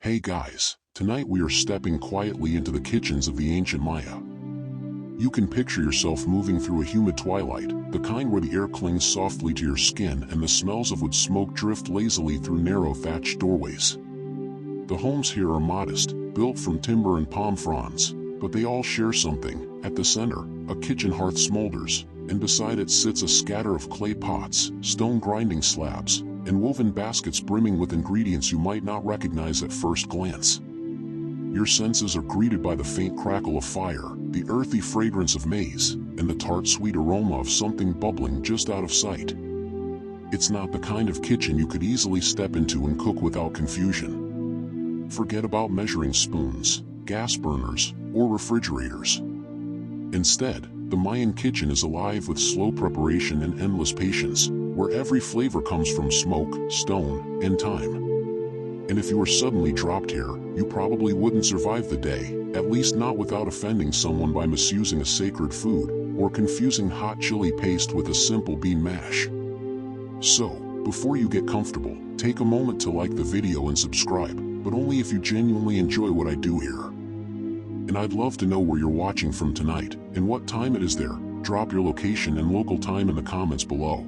Hey guys, tonight we are stepping quietly into the kitchens of the ancient Maya. You can picture yourself moving through a humid twilight, the kind where the air clings softly to your skin and the smells of wood smoke drift lazily through narrow thatched doorways. The homes here are modest, built from timber and palm fronds, but they all share something. At the center, a kitchen hearth smolders, and beside it sits a scatter of clay pots, stone grinding slabs, and woven baskets brimming with ingredients you might not recognize at first glance. Your senses are greeted by the faint crackle of fire, the earthy fragrance of maize, and the tart sweet aroma of something bubbling just out of sight. It's not the kind of kitchen you could easily step into and cook without confusion. Forget about measuring spoons, gas burners, or refrigerators. Instead, the Mayan kitchen is alive with slow preparation and endless patience, where every flavor comes from smoke, stone, and time. And if you were suddenly dropped here, you probably wouldn't survive the day, at least not without offending someone by misusing a sacred food, or confusing hot chili paste with a simple bean mash. So, before you get comfortable, take a moment to like the video and subscribe, but only if you genuinely enjoy what I do here. And I'd love to know where you're watching from tonight, and what time it is there. Drop your location and local time in the comments below.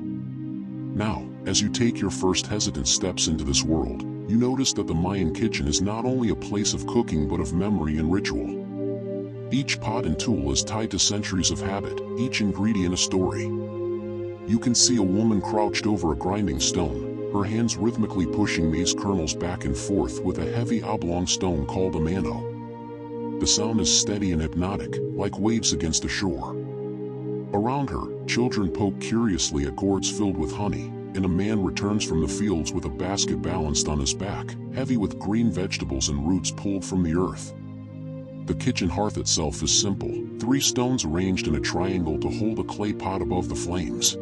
Now, as you take your first hesitant steps into this world, you notice that the Mayan kitchen is not only a place of cooking but of memory and ritual. Each pot and tool is tied to centuries of habit, each ingredient a story. You can see a woman crouched over a grinding stone, her hands rhythmically pushing maize kernels back and forth with a heavy oblong stone called a mano. The sound is steady and hypnotic, like waves against a shore. Around her, children poke curiously at gourds filled with honey, and a man returns from the fields with a basket balanced on his back, heavy with green vegetables and roots pulled from the earth. The kitchen hearth itself is simple, 3 stones arranged in a triangle to hold a clay pot above the flames.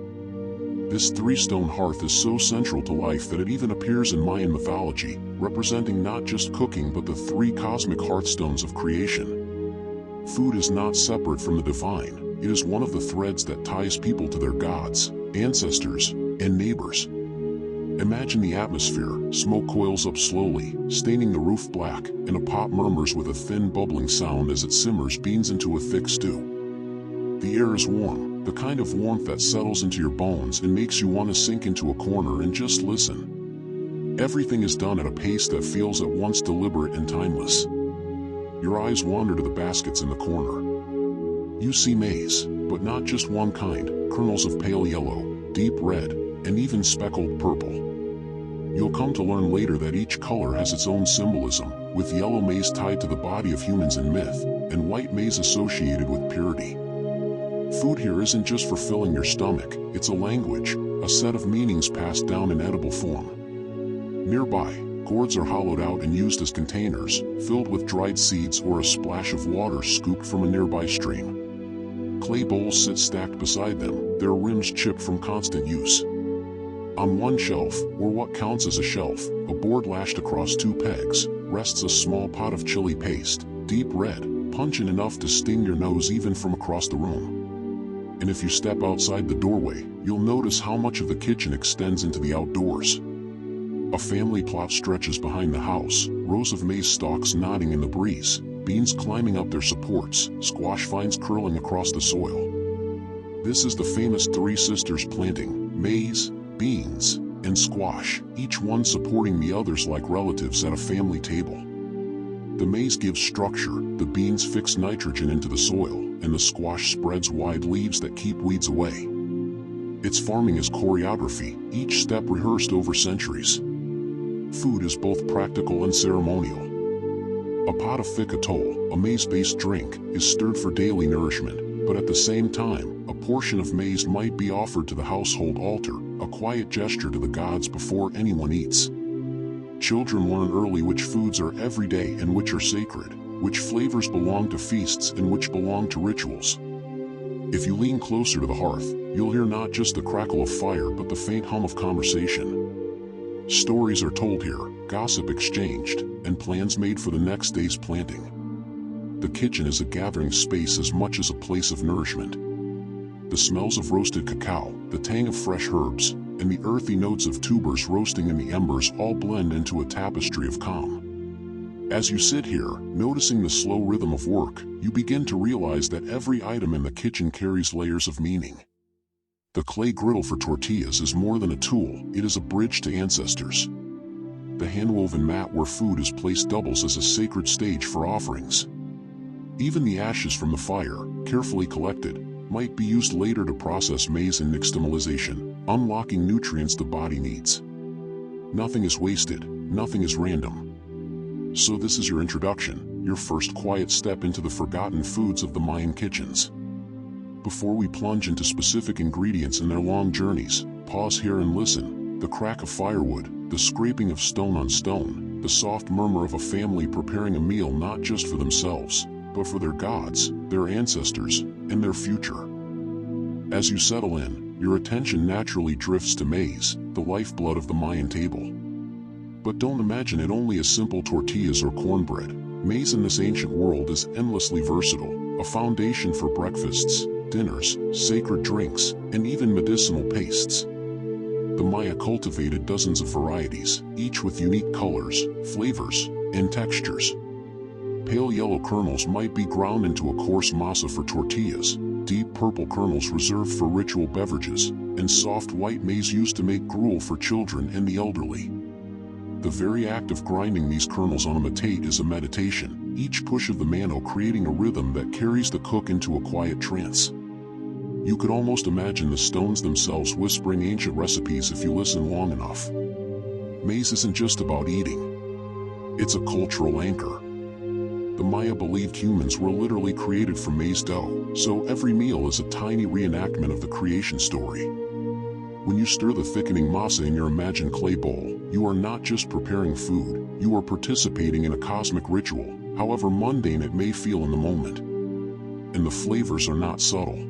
This 3-stone hearth is so central to life that it even appears in Mayan mythology, representing not just cooking but the 3 cosmic hearthstones of creation. Food is not separate from the divine, it is one of the threads that ties people to their gods, ancestors, and neighbors. Imagine the atmosphere. Smoke coils up slowly, staining the roof black, and a pot murmurs with a thin bubbling sound as it simmers beans into a thick stew. The air is warm, the kind of warmth that settles into your bones and makes you want to sink into a corner and just listen. Everything is done at a pace that feels at once deliberate and timeless. Your eyes wander to the baskets in the corner. You see maize, but not just one kind, kernels of pale yellow, deep red, and even speckled purple. You'll come to learn later that each color has its own symbolism, with yellow maize tied to the body of humans in myth, and white maize associated with purity. Food here isn't just for filling your stomach, it's a language, a set of meanings passed down in edible form. Nearby, gourds are hollowed out and used as containers, filled with dried seeds or a splash of water scooped from a nearby stream. Clay bowls sit stacked beside them, their rims chipped from constant use. On one shelf, or what counts as a shelf, a board lashed across 2 pegs, rests a small pot of chili paste, deep red, pungent enough to sting your nose even from across the room. And if you step outside the doorway, you'll notice how much of the kitchen extends into the outdoors. A family plot stretches behind the house, rows of maize stalks nodding in the breeze, beans climbing up their supports, squash vines curling across the soil. This is the famous 3 sisters planting, maize, beans, and squash, each one supporting the others like relatives at a family table. The maize gives structure, the beans fix nitrogen into the soil, and the squash spreads wide leaves that keep weeds away. Its farming is choreography, each step rehearsed over centuries. Food is both practical and ceremonial. A pot of thick atoll, a maize-based drink, is stirred for daily nourishment, but at the same time, a portion of maize might be offered to the household altar, a quiet gesture to the gods before anyone eats. Children learn early which foods are everyday and which are sacred, which flavors belong to feasts and which belong to rituals. If you lean closer to the hearth, you'll hear not just the crackle of fire but the faint hum of conversation. Stories are told here, gossip exchanged, and plans made for the next day's planting. The kitchen is a gathering space as much as a place of nourishment. The smells of roasted cacao, the tang of fresh herbs, and the earthy notes of tubers roasting in the embers all blend into a tapestry of calm. As you sit here, noticing the slow rhythm of work, you begin to realize that every item in the kitchen carries layers of meaning. The clay griddle for tortillas is more than a tool, it is a bridge to ancestors. The hand-woven mat where food is placed doubles as a sacred stage for offerings. Even the ashes from the fire, carefully collected, might be used later to process maize in nixtamalization, unlocking nutrients the body needs. Nothing is wasted, nothing is random. So this is your introduction, your first quiet step into the forgotten foods of the Mayan kitchens. Before we plunge into specific ingredients and their long journeys, pause here and listen. The crack of firewood, the scraping of stone on stone, the soft murmur of a family preparing a meal not just for themselves, but for their gods, their ancestors, and their future. As you settle in, your attention naturally drifts to maize, the lifeblood of the Mayan table. But don't imagine it only as simple tortillas or cornbread. Maize in this ancient world is endlessly versatile, a foundation for breakfasts, dinners, sacred drinks, and even medicinal pastes. The Maya cultivated dozens of varieties, each with unique colors, flavors, and textures. Pale yellow kernels might be ground into a coarse masa for tortillas, deep purple kernels reserved for ritual beverages, and soft white maize used to make gruel for children and the elderly. The very act of grinding these kernels on a metate is a meditation, each push of the mano creating a rhythm that carries the cook into a quiet trance. You could almost imagine the stones themselves whispering ancient recipes if you listen long enough. Maize isn't just about eating. It's a cultural anchor. The Maya believed humans were literally created from maize dough, so every meal is a tiny reenactment of the creation story. When you stir the thickening masa in your imagined clay bowl, you are not just preparing food, you are participating in a cosmic ritual, however mundane it may feel in the moment. And the flavors are not subtle.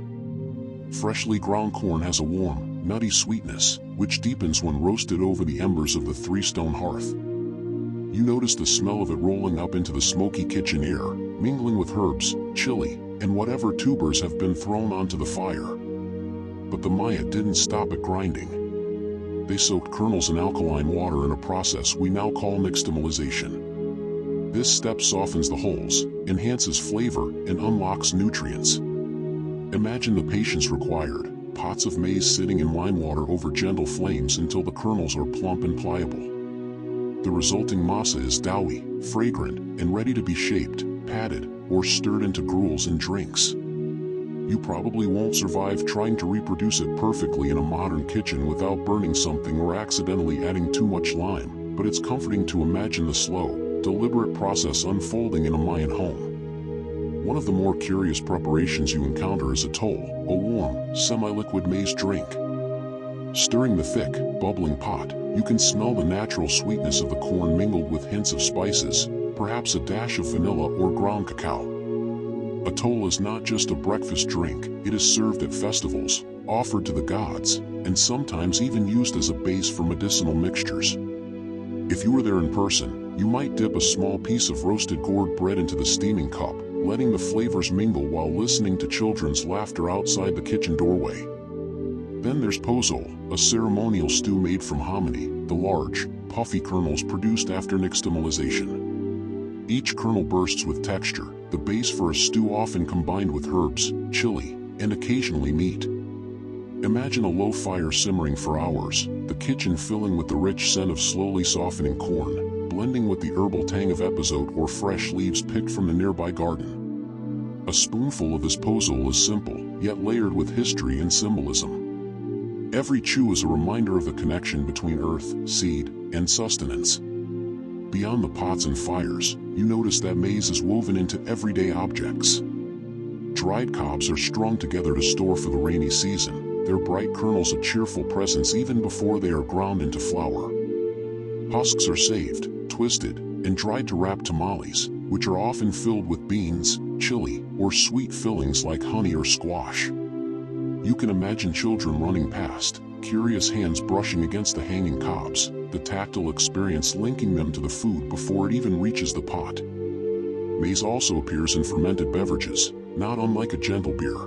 Freshly ground corn has a warm, nutty sweetness, which deepens when roasted over the embers of the three-stone hearth. You notice the smell of it rolling up into the smoky kitchen air, mingling with herbs, chili, and whatever tubers have been thrown onto the fire. But the Maya didn't stop at grinding. They soaked kernels in alkaline water in a process we now call nixtamalization. This step softens the hulls, enhances flavor, and unlocks nutrients. Imagine the patience required, pots of maize sitting in lime water over gentle flames until the kernels are plump and pliable. The resulting masa is doughy, fragrant, and ready to be shaped, patted, or stirred into gruels and drinks. You probably won't survive trying to reproduce it perfectly in a modern kitchen without burning something or accidentally adding too much lime, but it's comforting to imagine the slow, deliberate process unfolding in a Mayan home. One of the more curious preparations you encounter is atol, a warm, semi-liquid maize drink. Stirring the thick, bubbling pot, you can smell the natural sweetness of the corn mingled with hints of spices, perhaps a dash of vanilla or ground cacao. Atol is not just a breakfast drink, it is served at festivals, offered to the gods, and sometimes even used as a base for medicinal mixtures. If you were there in person, you might dip a small piece of roasted gourd bread into the steaming cup, letting the flavors mingle while listening to children's laughter outside the kitchen doorway. Then there's pozole, a ceremonial stew made from hominy, the large, puffy kernels produced after nixtamalization. Each kernel bursts with texture, the base for a stew often combined with herbs, chili, and occasionally meat. Imagine a low fire simmering for hours, the kitchen filling with the rich scent of slowly softening corn, blending with the herbal tang of epazote or fresh leaves picked from the nearby garden. A spoonful of this pozole is simple, yet layered with history and symbolism. Every chew is a reminder of the connection between earth, seed, and sustenance. Beyond the pots and fires, you notice that maize is woven into everyday objects. Dried cobs are strung together to store for the rainy season, their bright kernels a cheerful presence even before they are ground into flour. Husks are saved, twisted, and dried to wrap tamales, which are often filled with beans, chili, or sweet fillings like honey or squash. You can imagine children running past, curious hands brushing against the hanging cobs, the tactile experience linking them to the food before it even reaches the pot. Maize also appears in fermented beverages, not unlike a gentle beer.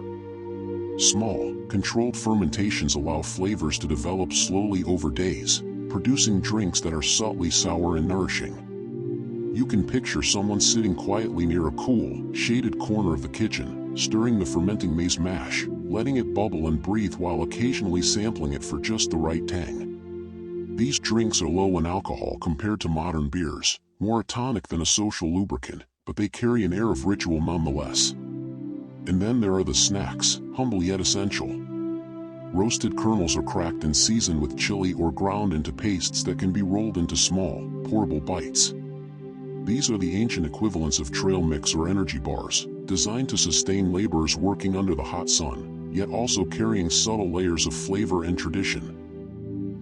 Small, controlled fermentations allow flavors to develop slowly over days, producing drinks that are subtly sour and nourishing. You can picture someone sitting quietly near a cool, shaded corner of the kitchen, stirring the fermenting maize mash, letting it bubble and breathe while occasionally sampling it for just the right tang. These drinks are low in alcohol compared to modern beers, more a tonic than a social lubricant, but they carry an air of ritual nonetheless. And then there are the snacks, humble yet essential. Roasted kernels are cracked and seasoned with chili or ground into pastes that can be rolled into small, portable bites. These are the ancient equivalents of trail mix or energy bars, designed to sustain laborers working under the hot sun, yet also carrying subtle layers of flavor and tradition.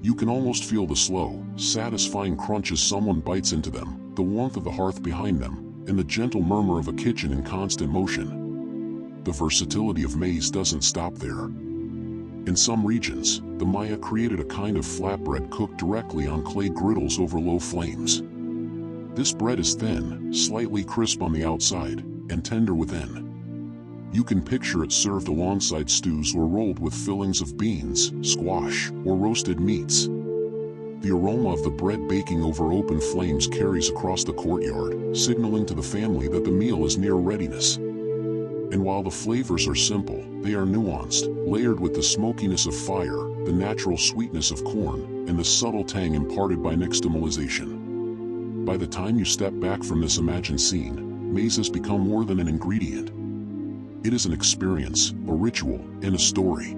You can almost feel the slow, satisfying crunch as someone bites into them, the warmth of the hearth behind them, and the gentle murmur of a kitchen in constant motion. The versatility of maize doesn't stop there. In some regions, the Maya created a kind of flatbread cooked directly on clay griddles over low flames. This bread is thin, slightly crisp on the outside, and tender within. You can picture it served alongside stews or rolled with fillings of beans, squash, or roasted meats. The aroma of the bread baking over open flames carries across the courtyard, signaling to the family that the meal is near readiness. And while the flavors are simple, they are nuanced, layered with the smokiness of fire, the natural sweetness of corn, and the subtle tang imparted by nixtamalization. By the time you step back from this imagined scene, maize has become more than an ingredient. It is an experience, a ritual, and a story.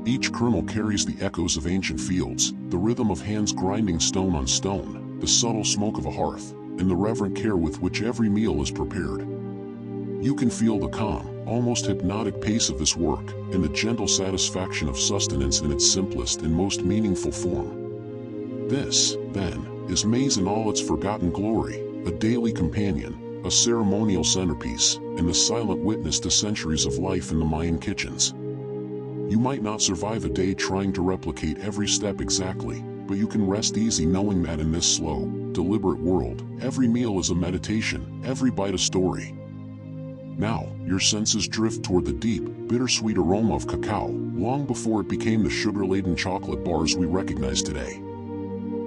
Each kernel carries the echoes of ancient fields, the rhythm of hands grinding stone on stone, the subtle smoke of a hearth, and the reverent care with which every meal is prepared. You can feel the calm, almost hypnotic pace of this work, and the gentle satisfaction of sustenance in its simplest and most meaningful form. This, then, is maize in all its forgotten glory, a daily companion, a ceremonial centerpiece, and the silent witness to centuries of life in the Mayan kitchens. You might not survive a day trying to replicate every step exactly, but you can rest easy knowing that in this slow, deliberate world, every meal is a meditation, every bite a story. Now, your senses drift toward the deep, bittersweet aroma of cacao, long before it became the sugar-laden chocolate bars we recognize today.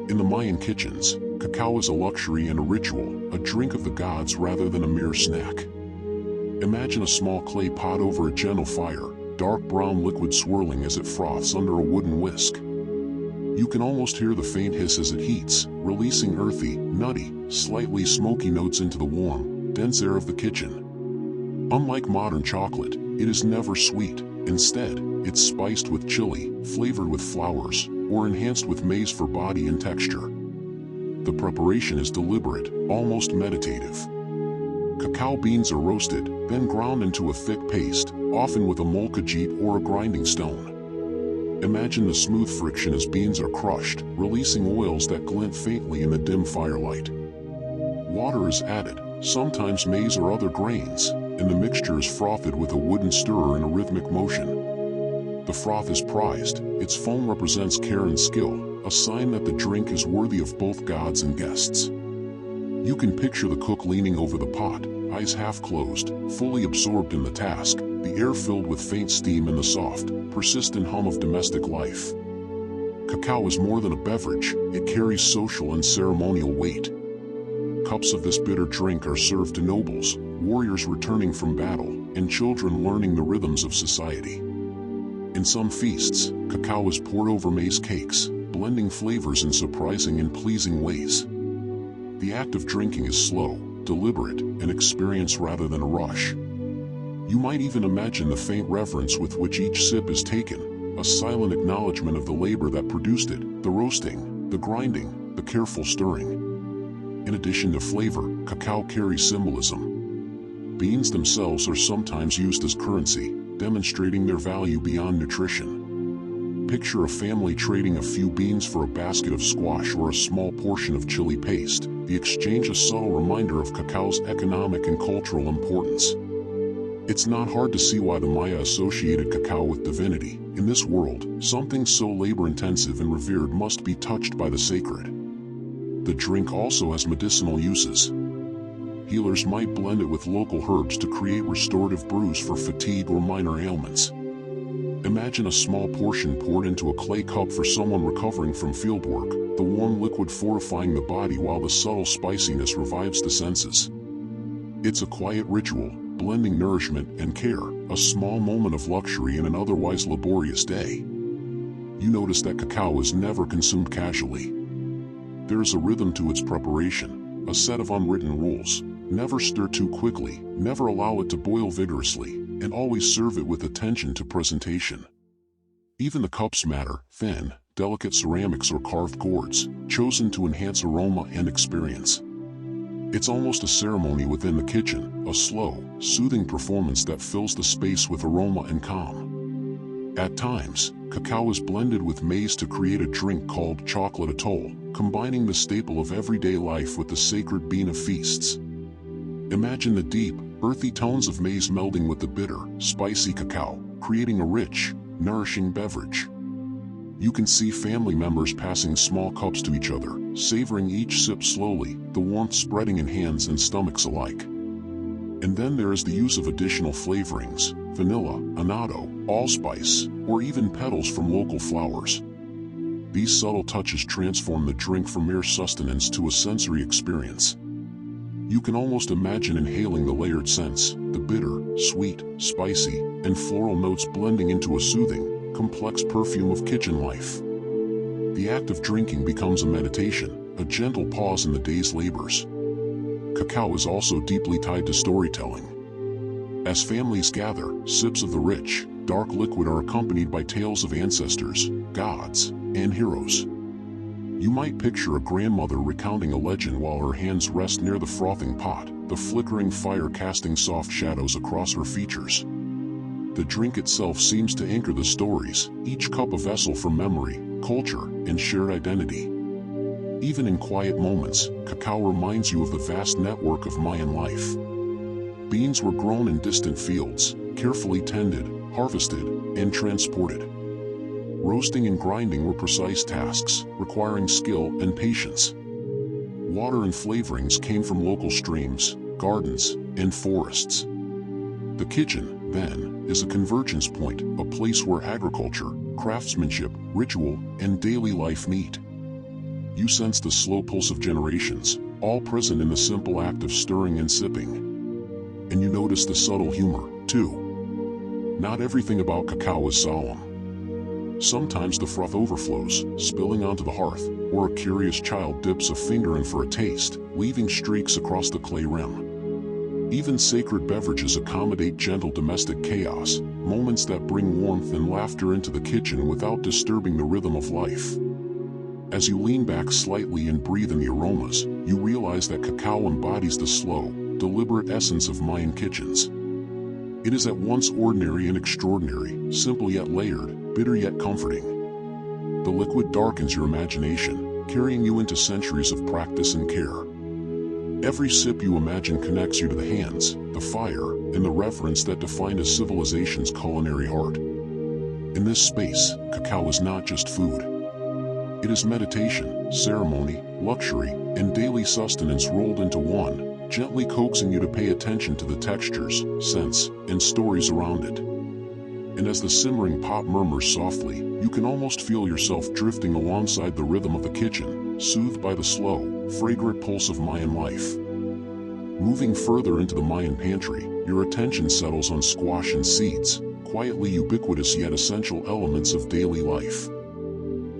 In the Mayan kitchens, cacao is a luxury and a ritual, a drink of the gods rather than a mere snack. Imagine a small clay pot over a gentle fire, dark brown liquid swirling as it froths under a wooden whisk. You can almost hear the faint hiss as it heats, releasing earthy, nutty, slightly smoky notes into the warm, dense air of the kitchen. Unlike modern chocolate, it is never sweet. Instead, it's spiced with chili, flavored with flowers, or enhanced with maize for body and texture. The preparation is deliberate, almost meditative. Cacao beans are roasted, then ground into a thick paste, often with a molkajit or a grinding stone. Imagine the smooth friction as beans are crushed, releasing oils that glint faintly in the dim firelight. Water is added, sometimes maize or other grains, and the mixture is frothed with a wooden stirrer in a rhythmic motion. The froth is prized, its foam represents care and skill, a sign that the drink is worthy of both gods and guests. You can picture the cook leaning over the pot, eyes half closed, fully absorbed in the task, the air filled with faint steam and the soft, persistent hum of domestic life. Cacao is more than a beverage, it carries social and ceremonial weight. Cups of this bitter drink are served to nobles, warriors returning from battle, and children learning the rhythms of society. In some feasts, cacao is poured over maize cakes, blending flavors in surprising and pleasing ways. The act of drinking is slow, deliberate, an experience rather than a rush. You might even imagine the faint reverence with which each sip is taken, a silent acknowledgement of the labor that produced it, the roasting, the grinding, the careful stirring. In addition to flavor, cacao carries symbolism. Beans themselves are sometimes used as currency, demonstrating their value beyond nutrition. Picture a family trading a few beans for a basket of squash or a small portion of chili paste, the exchange a subtle reminder of cacao's economic and cultural importance. It's not hard to see why the Maya associated cacao with divinity. In this world, something so labor-intensive and revered must be touched by the sacred. The drink also has medicinal uses. Healers might blend it with local herbs to create restorative brews for fatigue or minor ailments. Imagine a small portion poured into a clay cup for someone recovering from fieldwork, the warm liquid fortifying the body while the subtle spiciness revives the senses. It's a quiet ritual, blending nourishment and care, a small moment of luxury in an otherwise laborious day. You notice that cacao is never consumed casually. There is a rhythm to its preparation, a set of unwritten rules. Never stir too quickly, never allow it to boil vigorously, and always serve it with attention to presentation. Even the cups matter, thin, delicate ceramics or carved gourds, chosen to enhance aroma and experience. It's almost a ceremony within the kitchen, a slow, soothing performance that fills the space with aroma and calm. At times, cacao is blended with maize to create a drink called chocolate atoll, combining the staple of everyday life with the sacred bean of feasts. Imagine the deep, earthy tones of maize melding with the bitter, spicy cacao, creating a rich, nourishing beverage. You can see family members passing small cups to each other, savoring each sip slowly, the warmth spreading in hands and stomachs alike. And then there is the use of additional flavorings, vanilla, annatto, allspice, or even petals from local flowers. These subtle touches transform the drink from mere sustenance to a sensory experience. You can almost imagine inhaling the layered scents, the bitter, sweet, spicy, and floral notes blending into a soothing, complex perfume of kitchen life. The act of drinking becomes a meditation, a gentle pause in the day's labors. Cacao is also deeply tied to storytelling. As families gather, sips of the rich, dark liquid are accompanied by tales of ancestors, gods, and heroes. You might picture a grandmother recounting a legend while her hands rest near the frothing pot, the flickering fire casting soft shadows across her features. The drink itself seems to anchor the stories, each cup a vessel for memory, culture, and shared identity. Even in quiet moments, cacao reminds you of the vast network of Mayan life. Beans were grown in distant fields, carefully tended, harvested, and transported. Roasting and grinding were precise tasks, requiring skill and patience. Water and flavorings came from local streams, gardens, and forests. The kitchen, then, is a convergence point, a place where agriculture, craftsmanship, ritual, and daily life meet. You sense the slow pulse of generations, all present in the simple act of stirring and sipping. And you notice the subtle humor, too. Not everything about cacao is solemn. Sometimes the froth overflows, spilling onto the hearth, or a curious child dips a finger in for a taste, leaving streaks across the clay rim. Even sacred beverages accommodate gentle domestic chaos, moments that bring warmth and laughter into the kitchen without disturbing the rhythm of life. As you lean back slightly and breathe in the aromas, you realize that cacao embodies the slow, deliberate essence of Mayan kitchens. It is at once ordinary and extraordinary, simple yet layered, bitter yet comforting. The liquid darkens your imagination, carrying you into centuries of practice and care. Every sip you imagine connects you to the hands, the fire, and the reverence that define a civilization's culinary heart. In this space, cacao is not just food. It is meditation, ceremony, luxury, and daily sustenance rolled into one, gently coaxing you to pay attention to the textures, scents, and stories around it. And as the simmering pot murmurs softly, you can almost feel yourself drifting alongside the rhythm of the kitchen, soothed by the slow, fragrant pulse of Mayan life. Moving further into the Mayan pantry, your attention settles on squash and seeds, quietly ubiquitous yet essential elements of daily life.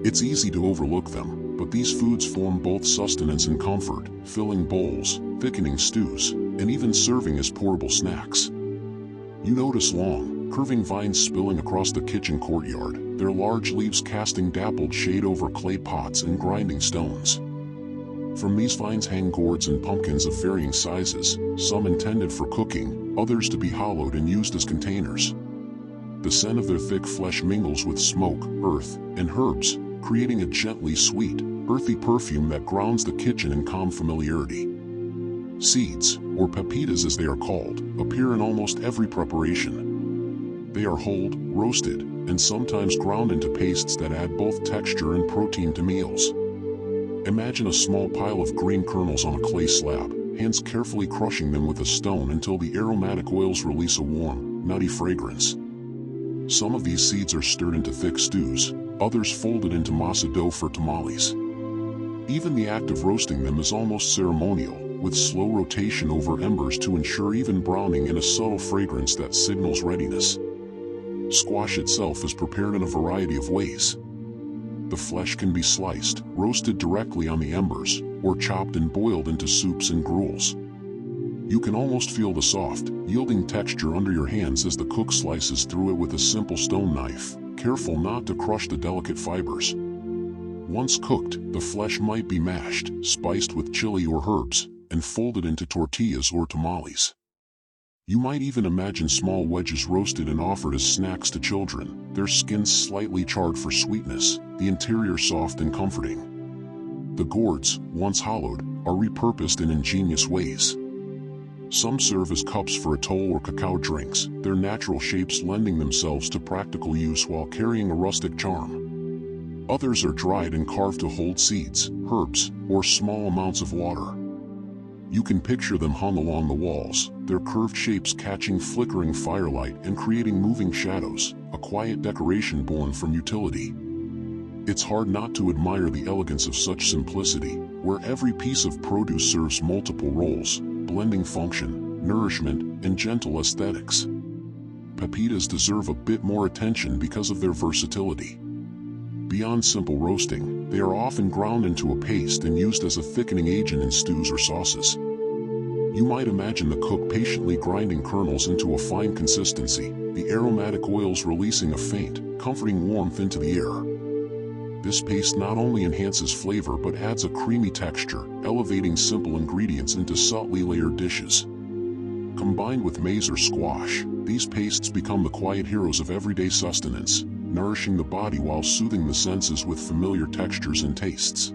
It's easy to overlook them, but these foods form both sustenance and comfort, filling bowls, thickening stews, and even serving as portable snacks. You notice long, curving vines spilling across the kitchen courtyard, their large leaves casting dappled shade over clay pots and grinding stones. From these vines hang gourds and pumpkins of varying sizes, some intended for cooking, others to be hollowed and used as containers. The scent of their thick flesh mingles with smoke, earth, and herbs, creating a gently sweet, earthy perfume that grounds the kitchen in calm familiarity. Seeds, or pepitas as they are called, appear in almost every preparation. They are hulled, roasted, and sometimes ground into pastes that add both texture and protein to meals. Imagine a small pile of green kernels on a clay slab, hands carefully crushing them with a stone until the aromatic oils release a warm, nutty fragrance. Some of these seeds are stirred into thick stews, others folded into masa dough for tamales. Even the act of roasting them is almost ceremonial, with slow rotation over embers to ensure even browning and a subtle fragrance that signals readiness. Squash itself is prepared in a variety of ways. The flesh can be sliced, roasted directly on the embers, or chopped and boiled into soups and gruels. You can almost feel the soft, yielding texture under your hands as the cook slices through it with a simple stone knife, careful not to crush the delicate fibers. Once cooked, the flesh might be mashed, spiced with chili or herbs, and folded into tortillas or tamales. You might even imagine small wedges roasted and offered as snacks to children, their skins slightly charred for sweetness, the interior soft and comforting. The gourds, once hollowed, are repurposed in ingenious ways. Some serve as cups for atol or cacao drinks, their natural shapes lending themselves to practical use while carrying a rustic charm. Others are dried and carved to hold seeds, herbs, or small amounts of water. You can picture them hung along the walls, their curved shapes catching flickering firelight and creating moving shadows, a quiet decoration born from utility. It's hard not to admire the elegance of such simplicity, where every piece of produce serves multiple roles, blending function, nourishment, and gentle aesthetics. Pepitas deserve a bit more attention because of their versatility. Beyond simple roasting, they are often ground into a paste and used as a thickening agent in stews or sauces. You might imagine the cook patiently grinding kernels into a fine consistency, the aromatic oils releasing a faint, comforting warmth into the air. This paste not only enhances flavor but adds a creamy texture, elevating simple ingredients into subtly layered dishes. Combined with maize or squash, these pastes become the quiet heroes of everyday sustenance, nourishing the body while soothing the senses with familiar textures and tastes.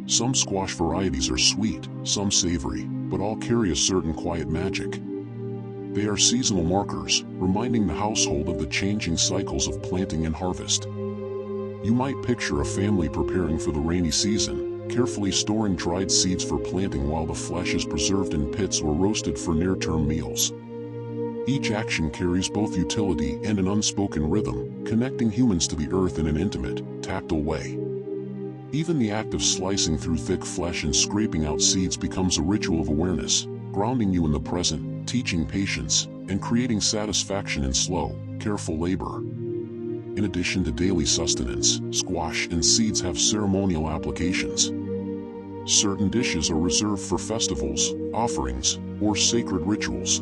Some squash varieties are sweet, some savory, but all carry a certain quiet magic. They are seasonal markers, reminding the household of the changing cycles of planting and harvest. You might picture a family preparing for the rainy season, carefully storing dried seeds for planting while the flesh is preserved in pits or roasted for near-term meals. Each action carries both utility and an unspoken rhythm, connecting humans to the earth in an intimate, tactile way. Even the act of slicing through thick flesh and scraping out seeds becomes a ritual of awareness, grounding you in the present, teaching patience, and creating satisfaction in slow, careful labor. In addition to daily sustenance, squash and seeds have ceremonial applications. Certain dishes are reserved for festivals, offerings, or sacred rituals.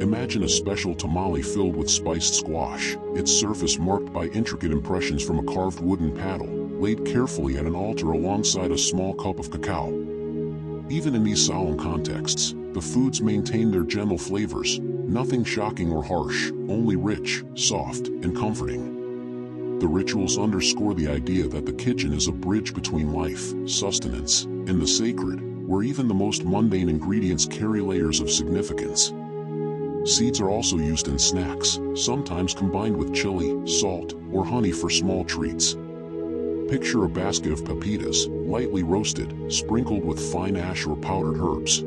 Imagine a special tamale filled with spiced squash, its surface marked by intricate impressions from a carved wooden paddle, laid carefully at an altar alongside a small cup of cacao. Even in these solemn contexts, the foods maintain their gentle flavors, nothing shocking or harsh, only rich, soft, and comforting. The rituals underscore the idea that the kitchen is a bridge between life, sustenance, and the sacred, where even the most mundane ingredients carry layers of significance. Seeds are also used in snacks, sometimes combined with chili, salt, or honey for small treats. Picture a basket of pepitas, lightly roasted, sprinkled with fine ash or powdered herbs.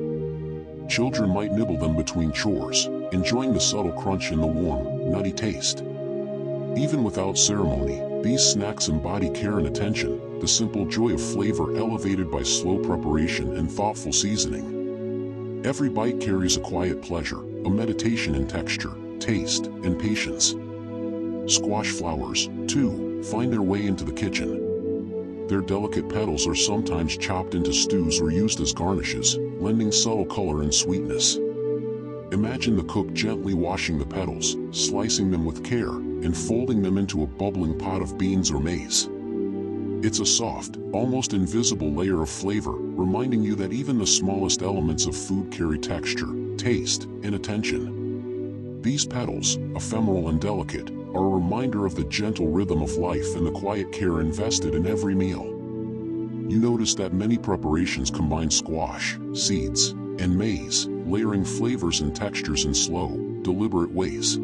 Children might nibble them between chores, enjoying the subtle crunch and the warm, nutty taste. Even without ceremony, these snacks embody care and attention, the simple joy of flavor elevated by slow preparation and thoughtful seasoning. Every bite carries a quiet pleasure, a meditation in texture, taste, and patience. Squash flowers, too, find their way into the kitchen. Their delicate petals are sometimes chopped into stews or used as garnishes, lending subtle color and sweetness. Imagine the cook gently washing the petals, slicing them with care, and folding them into a bubbling pot of beans or maize. It's a soft, almost invisible layer of flavor, reminding you that even the smallest elements of food carry texture, taste, and attention. These petals, ephemeral and delicate, are a reminder of the gentle rhythm of life and the quiet care invested in every meal. You notice that many preparations combine squash, seeds, and maize, layering flavors and textures in slow, deliberate ways.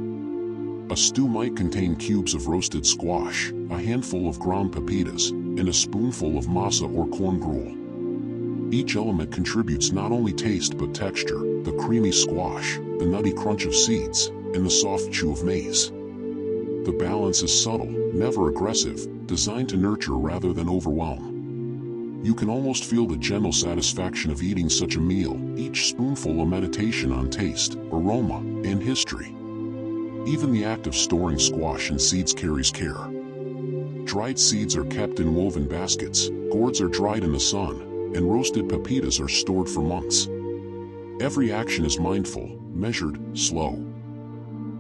A stew might contain cubes of roasted squash, a handful of ground pepitas, and a spoonful of masa or corn gruel. Each element contributes not only taste but texture, the creamy squash, the nutty crunch of seeds, and the soft chew of maize. The balance is subtle, never aggressive, designed to nurture rather than overwhelm. You can almost feel the gentle satisfaction of eating such a meal, each spoonful a meditation on taste, aroma, and history. Even the act of storing squash and seeds carries care. Dried seeds are kept in woven baskets, gourds are dried in the sun, and roasted pepitas are stored for months. Every action is mindful, measured, slow.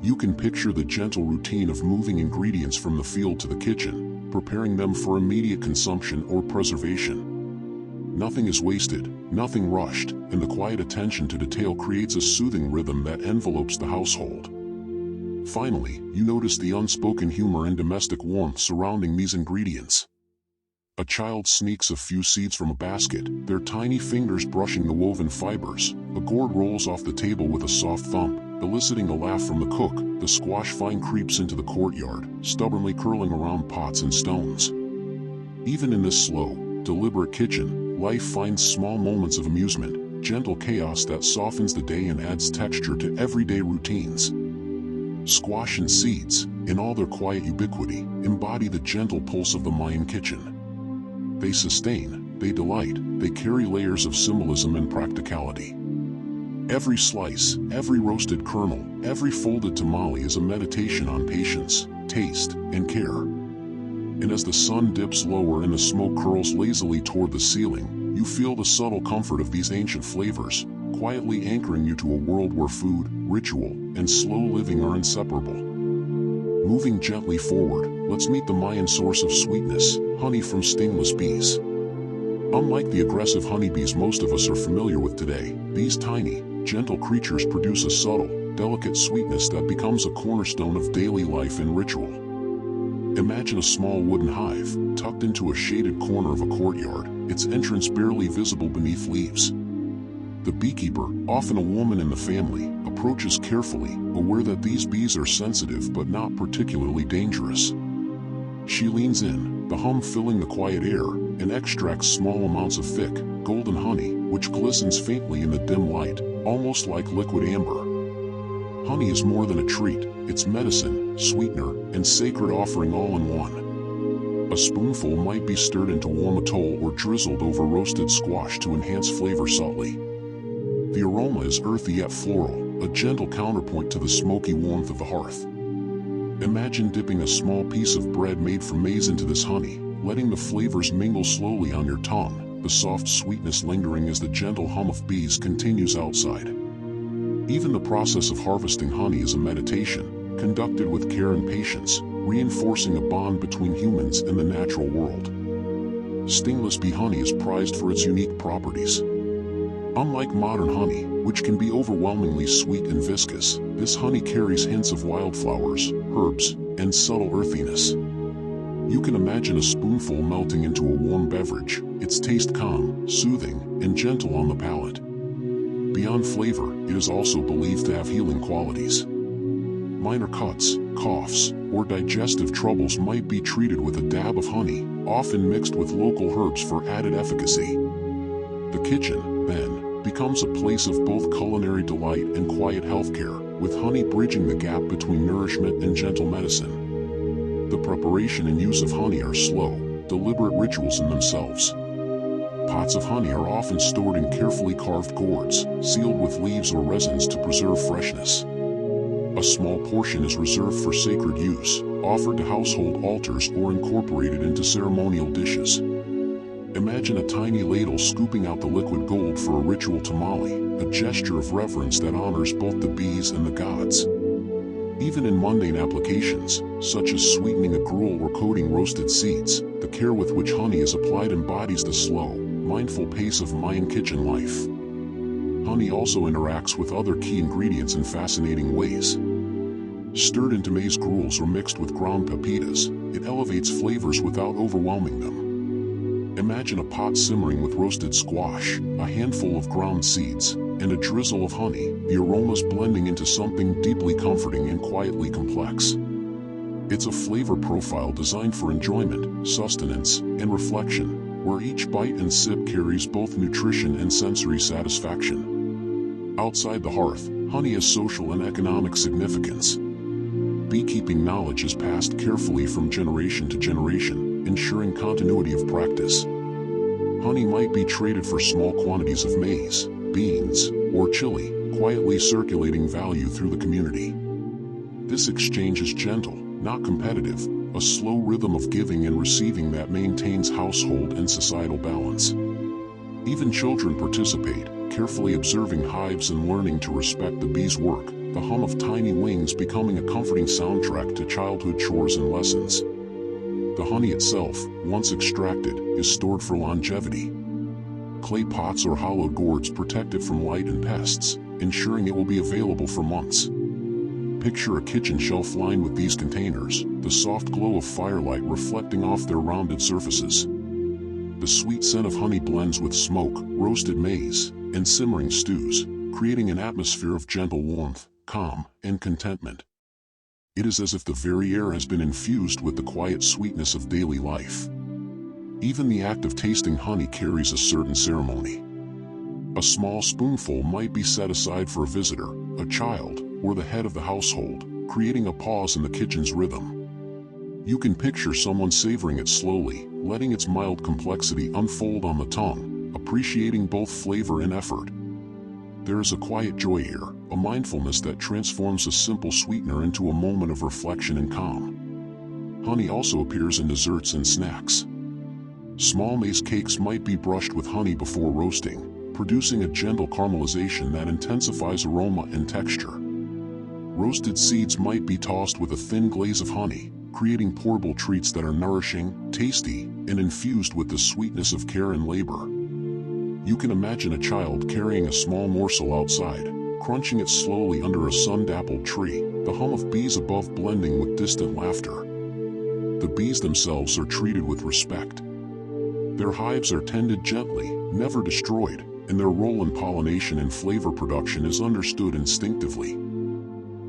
You can picture the gentle routine of moving ingredients from the field to the kitchen, preparing them for immediate consumption or preservation. Nothing is wasted, nothing rushed, and the quiet attention to detail creates a soothing rhythm that envelopes the household. Finally, you notice the unspoken humor and domestic warmth surrounding these ingredients. A child sneaks a few seeds from a basket, their tiny fingers brushing the woven fibers. A gourd rolls off the table with a soft thump, eliciting a laugh from the cook. The squash vine creeps into the courtyard, stubbornly curling around pots and stones. Even in this slow, deliberate kitchen, life finds small moments of amusement, gentle chaos that softens the day and adds texture to everyday routines. Squash and seeds, in all their quiet ubiquity, embody the gentle pulse of the Mayan kitchen. They sustain, they delight, they carry layers of symbolism and practicality. Every slice, every roasted kernel, every folded tamale is a meditation on patience, taste, and care. And as the sun dips lower and the smoke curls lazily toward the ceiling, you feel the subtle comfort of these ancient flavors, quietly anchoring you to a world where food, ritual, and slow living are inseparable. Moving gently forward, let's meet the Mayan source of sweetness, honey from stingless bees. Unlike the aggressive honeybees most of us are familiar with today, these tiny, gentle creatures produce a subtle, delicate sweetness that becomes a cornerstone of daily life and ritual. Imagine a small wooden hive, tucked into a shaded corner of a courtyard, its entrance barely visible beneath leaves. The beekeeper, often a woman in the family, approaches carefully, aware that these bees are sensitive but not particularly dangerous. She leans in, the hum filling the quiet air, and extracts small amounts of thick, golden honey, which glistens faintly in the dim light, almost like liquid amber. Honey is more than a treat, it's medicine, sweetener, and sacred offering all in one. A spoonful might be stirred into warm Untold or drizzled over roasted squash to enhance flavor subtly. The aroma is earthy yet floral, a gentle counterpoint to the smoky warmth of the hearth. Imagine dipping a small piece of bread made from maize into this honey, letting the flavors mingle slowly on your tongue, the soft sweetness lingering as the gentle hum of bees continues outside. Even the process of harvesting honey is a meditation, conducted with care and patience, reinforcing a bond between humans and the natural world. Stingless bee honey is prized for its unique properties. Unlike modern honey, which can be overwhelmingly sweet and viscous, this honey carries hints of wildflowers, herbs, and subtle earthiness. You can imagine a spoonful melting into a warm beverage, its taste calm, soothing, and gentle on the palate. Beyond flavor, it is also believed to have healing qualities. Minor cuts, coughs, or digestive troubles might be treated with a dab of honey, often mixed with local herbs for added efficacy. The kitchen, then, becomes a place of both culinary delight and quiet healthcare, with honey bridging the gap between nourishment and gentle medicine. The preparation and use of honey are slow, deliberate rituals in themselves. Pots of honey are often stored in carefully carved gourds, sealed with leaves or resins to preserve freshness. A small portion is reserved for sacred use, offered to household altars or incorporated into ceremonial dishes. Imagine a tiny ladle scooping out the liquid gold for a ritual tamale, a gesture of reverence that honors both the bees and the gods. Even in mundane applications, such as sweetening a gruel or coating roasted seeds, the care with which honey is applied embodies the slow, mindful pace of Mayan kitchen life. Honey also interacts with other key ingredients in fascinating ways. Stirred into maize gruels or mixed with ground pepitas, it elevates flavors without overwhelming them. Imagine a pot simmering with roasted squash, a handful of ground seeds, and a drizzle of honey, the aromas blending into something deeply comforting and quietly complex. It's a flavor profile designed for enjoyment, sustenance, and reflection, where each bite and sip carries both nutrition and sensory satisfaction. Outside the hearth, honey has social and economic significance. beekeeping knowledge is passed carefully from generation to generation, ensuring continuity of practice. Honey might be traded for small quantities of maize, beans, or chili, quietly circulating value through the community. This exchange is gentle, not competitive, a slow rhythm of giving and receiving that maintains household and societal balance. Even children participate, carefully observing hives and learning to respect the bees' work, the hum of tiny wings becoming a comforting soundtrack to childhood chores and lessons. The honey itself, once extracted, is stored for longevity. Clay pots or hollowed gourds protect it from light and pests, ensuring it will be available for months. Picture a kitchen shelf lined with these containers, the soft glow of firelight reflecting off their rounded surfaces. The sweet scent of honey blends with smoke, roasted maize, and simmering stews, creating an atmosphere of gentle warmth, calm, and contentment. It is as if the very air has been infused with the quiet sweetness of daily life. Even the act of tasting honey carries a certain ceremony. A small spoonful might be set aside for a visitor, a child, or the head of the household, creating a pause in the kitchen's rhythm. You can picture someone savoring it slowly, letting its mild complexity unfold on the tongue, appreciating both flavor and effort. There is a quiet joy here, a mindfulness that transforms a simple sweetener into a moment of reflection and calm. Honey also appears in desserts and snacks. Small maize cakes might be brushed with honey before roasting, producing a gentle caramelization that intensifies aroma and texture. Roasted seeds might be tossed with a thin glaze of honey, creating portable treats that are nourishing, tasty, and infused with the sweetness of care and labor. You can imagine a child carrying a small morsel outside, crunching it slowly under a sun-dappled tree, the hum of bees above blending with distant laughter. The bees themselves are treated with respect. Their hives are tended gently, never destroyed, and their role in pollination and flavor production is understood instinctively.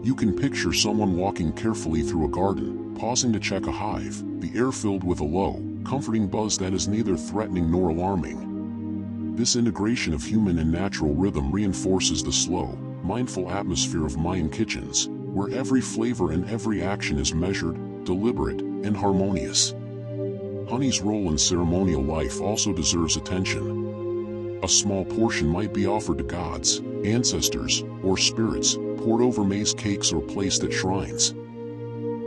You can picture someone walking carefully through a garden, pausing to check a hive, the air filled with a low, comforting buzz that is neither threatening nor alarming. This integration of human and natural rhythm reinforces the slow, mindful atmosphere of Mayan kitchens, where every flavor and every action is measured, deliberate, and harmonious. Honey's role in ceremonial life also deserves attention. A small portion might be offered to gods, ancestors, or spirits, poured over maize cakes or placed at shrines.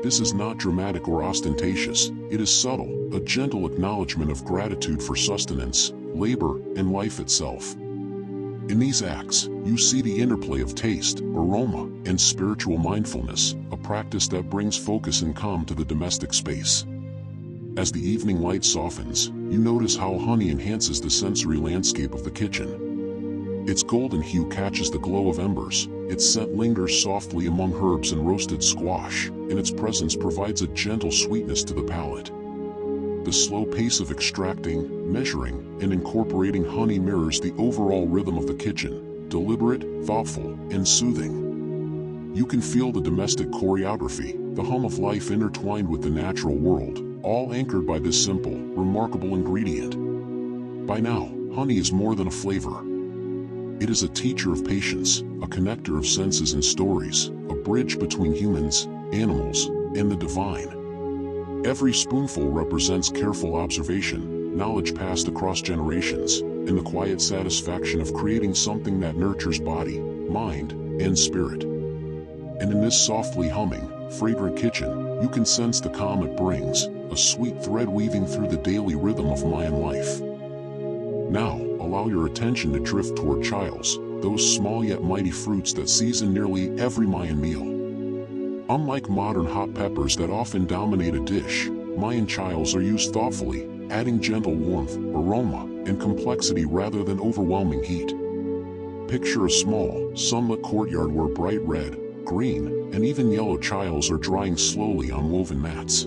This is not dramatic or ostentatious, it is subtle, a gentle acknowledgement of gratitude for sustenance, labor, and life itself. In these acts, you see the interplay of taste, aroma, and spiritual mindfulness, a practice that brings focus and calm to the domestic space. As the evening light softens, you notice how honey enhances the sensory landscape of the kitchen. Its golden hue catches the glow of embers, its scent lingers softly among herbs and roasted squash, and its presence provides a gentle sweetness to the palate. The slow pace of extracting, measuring, and incorporating honey mirrors the overall rhythm of the kitchen, deliberate, thoughtful, and soothing. You can feel the domestic choreography, the hum of life intertwined with the natural world, all anchored by this simple, remarkable ingredient. By now, honey is more than a flavor. It is a teacher of patience, a connector of senses and stories, a bridge between humans, animals, and the divine. Every spoonful represents careful observation, knowledge passed across generations, and the quiet satisfaction of creating something that nurtures body, mind, and spirit. And in this softly humming, fragrant kitchen, you can sense the calm it brings, a sweet thread weaving through the daily rhythm of Mayan life. Now, allow your attention to drift toward chiles, those small yet mighty fruits that season nearly every Mayan meal. Unlike modern hot peppers that often dominate a dish, Mayan chiles are used thoughtfully, adding gentle warmth, aroma, and complexity rather than overwhelming heat. Picture a small, sunlit courtyard where bright red, green, and even yellow chiles are drying slowly on woven mats.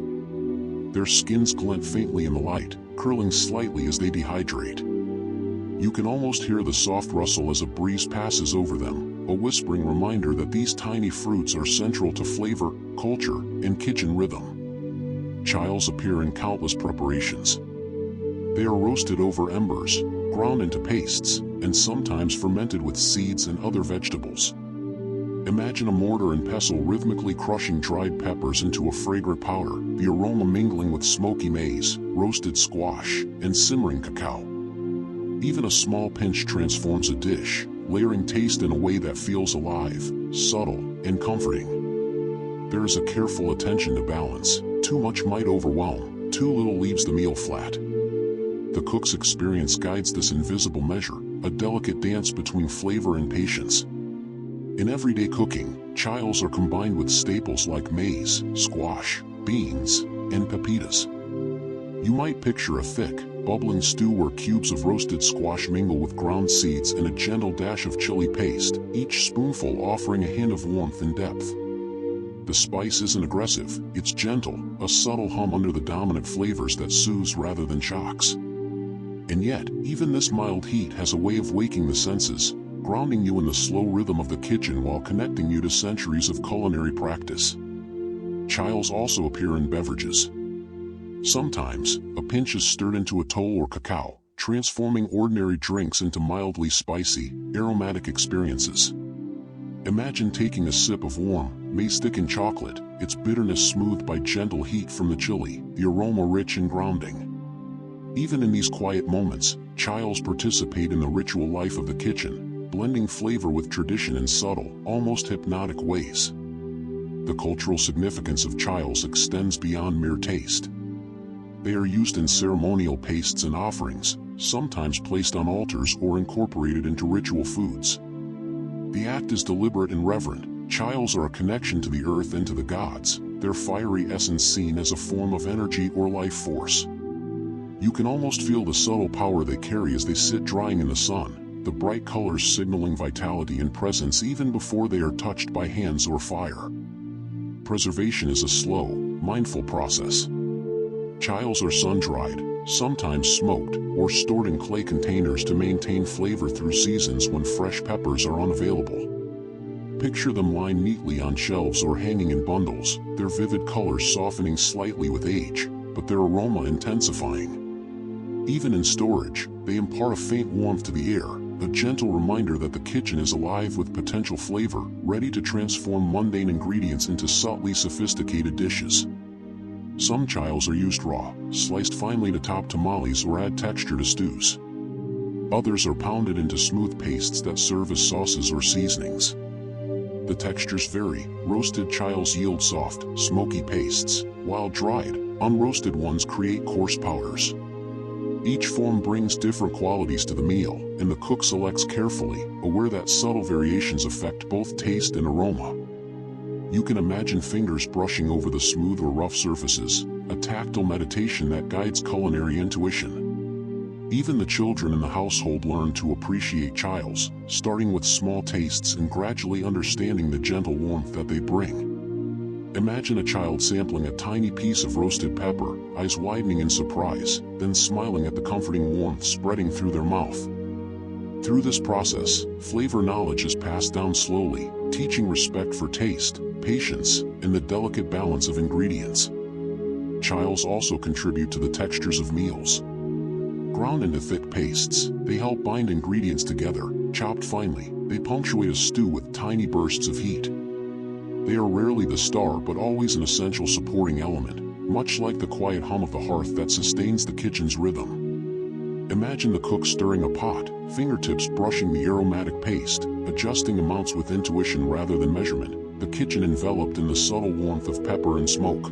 Their skins glint faintly in the light, curling slightly as they dehydrate. You can almost hear the soft rustle as a breeze passes over them, a whispering reminder that these tiny fruits are central to flavor, culture, and kitchen rhythm. Chiles appear in countless preparations. They are roasted over embers, ground into pastes, and sometimes fermented with seeds and other vegetables. Imagine a mortar and pestle rhythmically crushing dried peppers into a fragrant powder, the aroma mingling with smoky maize, roasted squash, and simmering cacao. Even a small pinch transforms a dish, layering taste in a way that feels alive, subtle, and comforting. There is a careful attention to balance. Too much might overwhelm, too little leaves the meal flat. The cook's experience guides this invisible measure, a delicate dance between flavor and patience. In everyday cooking, chiles are combined with staples like maize, squash, beans, and pepitas. You might picture a thick, bubbling stew where cubes of roasted squash mingle with ground seeds and a gentle dash of chili paste, each spoonful offering a hint of warmth and depth. The spice isn't aggressive, it's gentle, a subtle hum under the dominant flavors that soothes rather than shocks. And yet, even this mild heat has a way of waking the senses, grounding you in the slow rhythm of the kitchen while connecting you to centuries of culinary practice. Chiles also appear in beverages. Sometimes, a pinch is stirred into atoll or cacao, transforming ordinary drinks into mildly spicy, aromatic experiences. Imagine taking a sip of warm, maize-thickened chocolate, its bitterness smoothed by gentle heat from the chili, the aroma rich and grounding. Even in these quiet moments, chiles participate in the ritual life of the kitchen, blending flavor with tradition in subtle, almost hypnotic ways. The cultural significance of chiles extends beyond mere taste. They are used in ceremonial pastes and offerings, sometimes placed on altars or incorporated into ritual foods. The act is deliberate and reverent. Chiles are a connection to the earth and to the gods, their fiery essence seen as a form of energy or life force. You can almost feel the subtle power they carry as they sit drying in the sun, the bright colors signaling vitality and presence even before they are touched by hands or fire. Preservation is a slow, mindful process. Chiles are sun-dried, sometimes smoked, or stored in clay containers to maintain flavor through seasons when fresh peppers are unavailable. Picture them lined neatly on shelves or hanging in bundles, their vivid colors softening slightly with age, but their aroma intensifying. Even in storage, they impart a faint warmth to the air, a gentle reminder that the kitchen is alive with potential flavor, ready to transform mundane ingredients into subtly sophisticated dishes. Some chiles are used raw, sliced finely to top tamales or add texture to stews. Others are pounded into smooth pastes that serve as sauces or seasonings. The textures vary. Roasted chiles yield soft, smoky pastes, while dried, unroasted ones create coarse powders. Each form brings different qualities to the meal, and the cook selects carefully, aware that subtle variations affect both taste and aroma. You can imagine fingers brushing over the smooth or rough surfaces, a tactile meditation that guides culinary intuition. Even the children in the household learn to appreciate chiles, starting with small tastes and gradually understanding the gentle warmth that they bring. Imagine a child sampling a tiny piece of roasted pepper, eyes widening in surprise, then smiling at the comforting warmth spreading through their mouth. Through this process, flavor knowledge is passed down slowly, teaching respect for taste, patience, and the delicate balance of ingredients. Chiles also contribute to the textures of meals. Ground into thick pastes, they help bind ingredients together. Chopped finely, they punctuate a stew with tiny bursts of heat. They are rarely the star but always an essential supporting element, much like the quiet hum of the hearth that sustains the kitchen's rhythm. Imagine the cook stirring a pot, fingertips brushing the aromatic paste, adjusting amounts with intuition rather than measurement, the kitchen enveloped in the subtle warmth of pepper and smoke.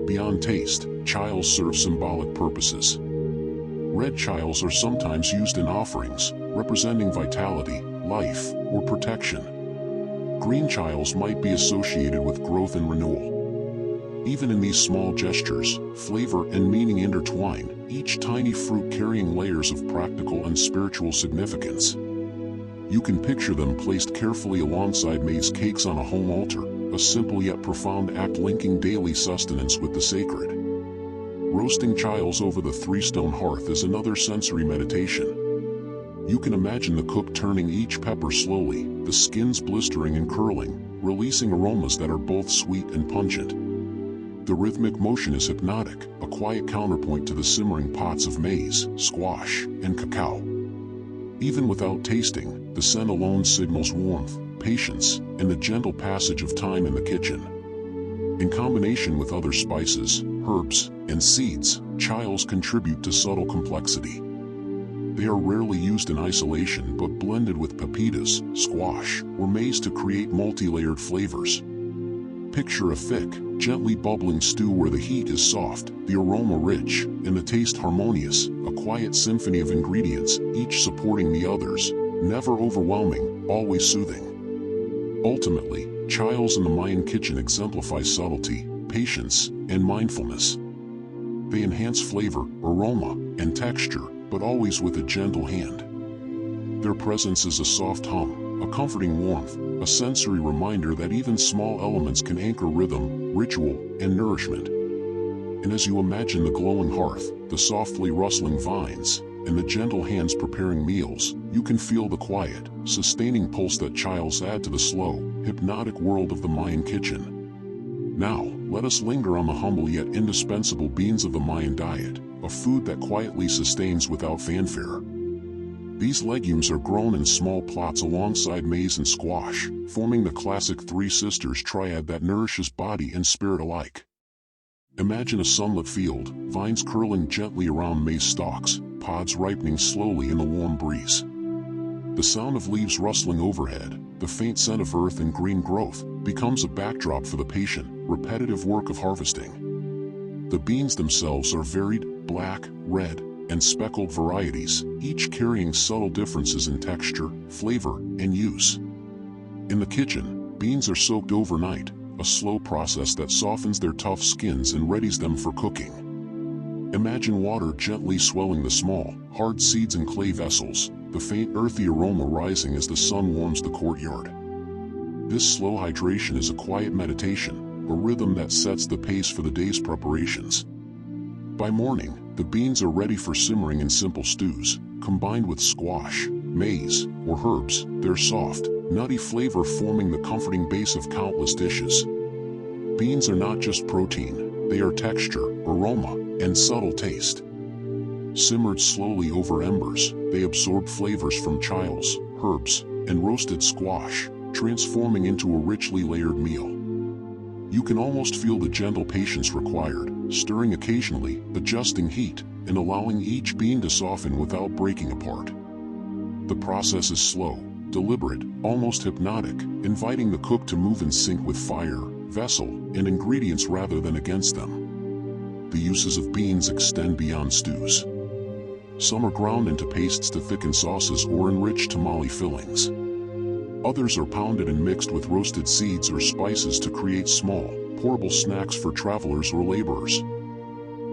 Beyond taste, chiles serve symbolic purposes. Red chiles are sometimes used in offerings, representing vitality, life, or protection. Green chiles might be associated with growth and renewal. Even in these small gestures, flavor and meaning intertwine, each tiny fruit carrying layers of practical and spiritual significance. You can picture them placed carefully alongside maize cakes on a home altar, a simple yet profound act linking daily sustenance with the sacred. Roasting chiles over the three-stone hearth is another sensory meditation. You can imagine the cook turning each pepper slowly, the skins blistering and curling, releasing aromas that are both sweet and pungent. The rhythmic motion is hypnotic, a quiet counterpoint to the simmering pots of maize, squash, and cacao. Even without tasting, the scent alone signals warmth, patience and the gentle passage of time in the kitchen. In combination with other spices, herbs, and seeds, chiles contribute to subtle complexity. They are rarely used in isolation but blended with pepitas, squash, or maize to create multi-layered flavors. Picture a thick, gently bubbling stew where the heat is soft, the aroma rich, and the taste harmonious, a quiet symphony of ingredients, each supporting the others, never overwhelming, always soothing. Ultimately, chiles in the Mayan kitchen exemplify subtlety, patience, and mindfulness. They enhance flavor, aroma, and texture, but always with a gentle hand. Their presence is a soft hum, a comforting warmth, a sensory reminder that even small elements can anchor rhythm, ritual, and nourishment. And as you imagine the glowing hearth, the softly rustling vines, and the gentle hands preparing meals, you can feel the quiet, sustaining pulse that chiles add to the slow, hypnotic world of the Mayan kitchen. Now, let us linger on the humble yet indispensable beans of the Mayan diet, a food that quietly sustains without fanfare. These legumes are grown in small plots alongside maize and squash, forming the classic Three Sisters triad that nourishes body and spirit alike. Imagine a sunlit field, vines curling gently around maize stalks, pods ripening slowly in the warm breeze. The sound of leaves rustling overhead, the faint scent of earth and green growth, becomes a backdrop for the patient, repetitive work of harvesting. The beans themselves are varied, black, red, and speckled varieties, each carrying subtle differences in texture, flavor, and use. In the kitchen, beans are soaked overnight, a slow process that softens their tough skins and readies them for cooking. Imagine water gently swelling the small, hard seeds in clay vessels, the faint earthy aroma rising as the sun warms the courtyard. This slow hydration is a quiet meditation, a rhythm that sets the pace for the day's preparations. By morning, the beans are ready for simmering in simple stews, combined with squash, maize, or herbs, their soft, nutty flavor forming the comforting base of countless dishes. Beans are not just protein, they are texture, aroma, and subtle taste. Simmered slowly over embers, they absorb flavors from chiles, herbs, and roasted squash, transforming into a richly layered meal. You can almost feel the gentle patience required, stirring occasionally, adjusting heat, and allowing each bean to soften without breaking apart. The process is slow, deliberate, almost hypnotic, inviting the cook to move in sync with fire, vessel, and ingredients rather than against them. The uses of beans extend beyond stews. Some are ground into pastes to thicken sauces or enrich tamale fillings. Others are pounded and mixed with roasted seeds or spices to create small, portable snacks for travelers or laborers.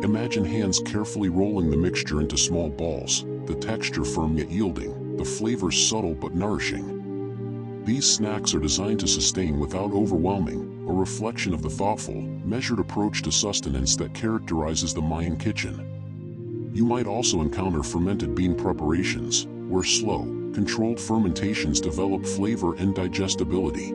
Imagine hands carefully rolling the mixture into small balls, the texture firm yet yielding, the flavors subtle but nourishing. These snacks are designed to sustain without overwhelming, a reflection of the thoughtful, measured approach to sustenance that characterizes the Mayan kitchen. You might also encounter fermented bean preparations, where slow, controlled fermentations develop flavor and digestibility.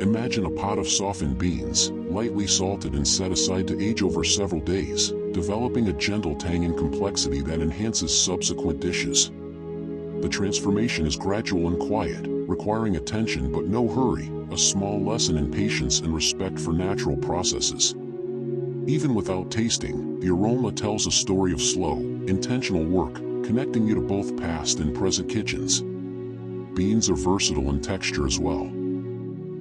Imagine a pot of softened beans, lightly salted and set aside to age over several days, developing a gentle tang and complexity that enhances subsequent dishes. The transformation is gradual and quiet, requiring attention but no hurry, a small lesson in patience and respect for natural processes. Even without tasting, the aroma tells a story of slow, intentional work, connecting you to both past and present kitchens. Beans are versatile in texture as well.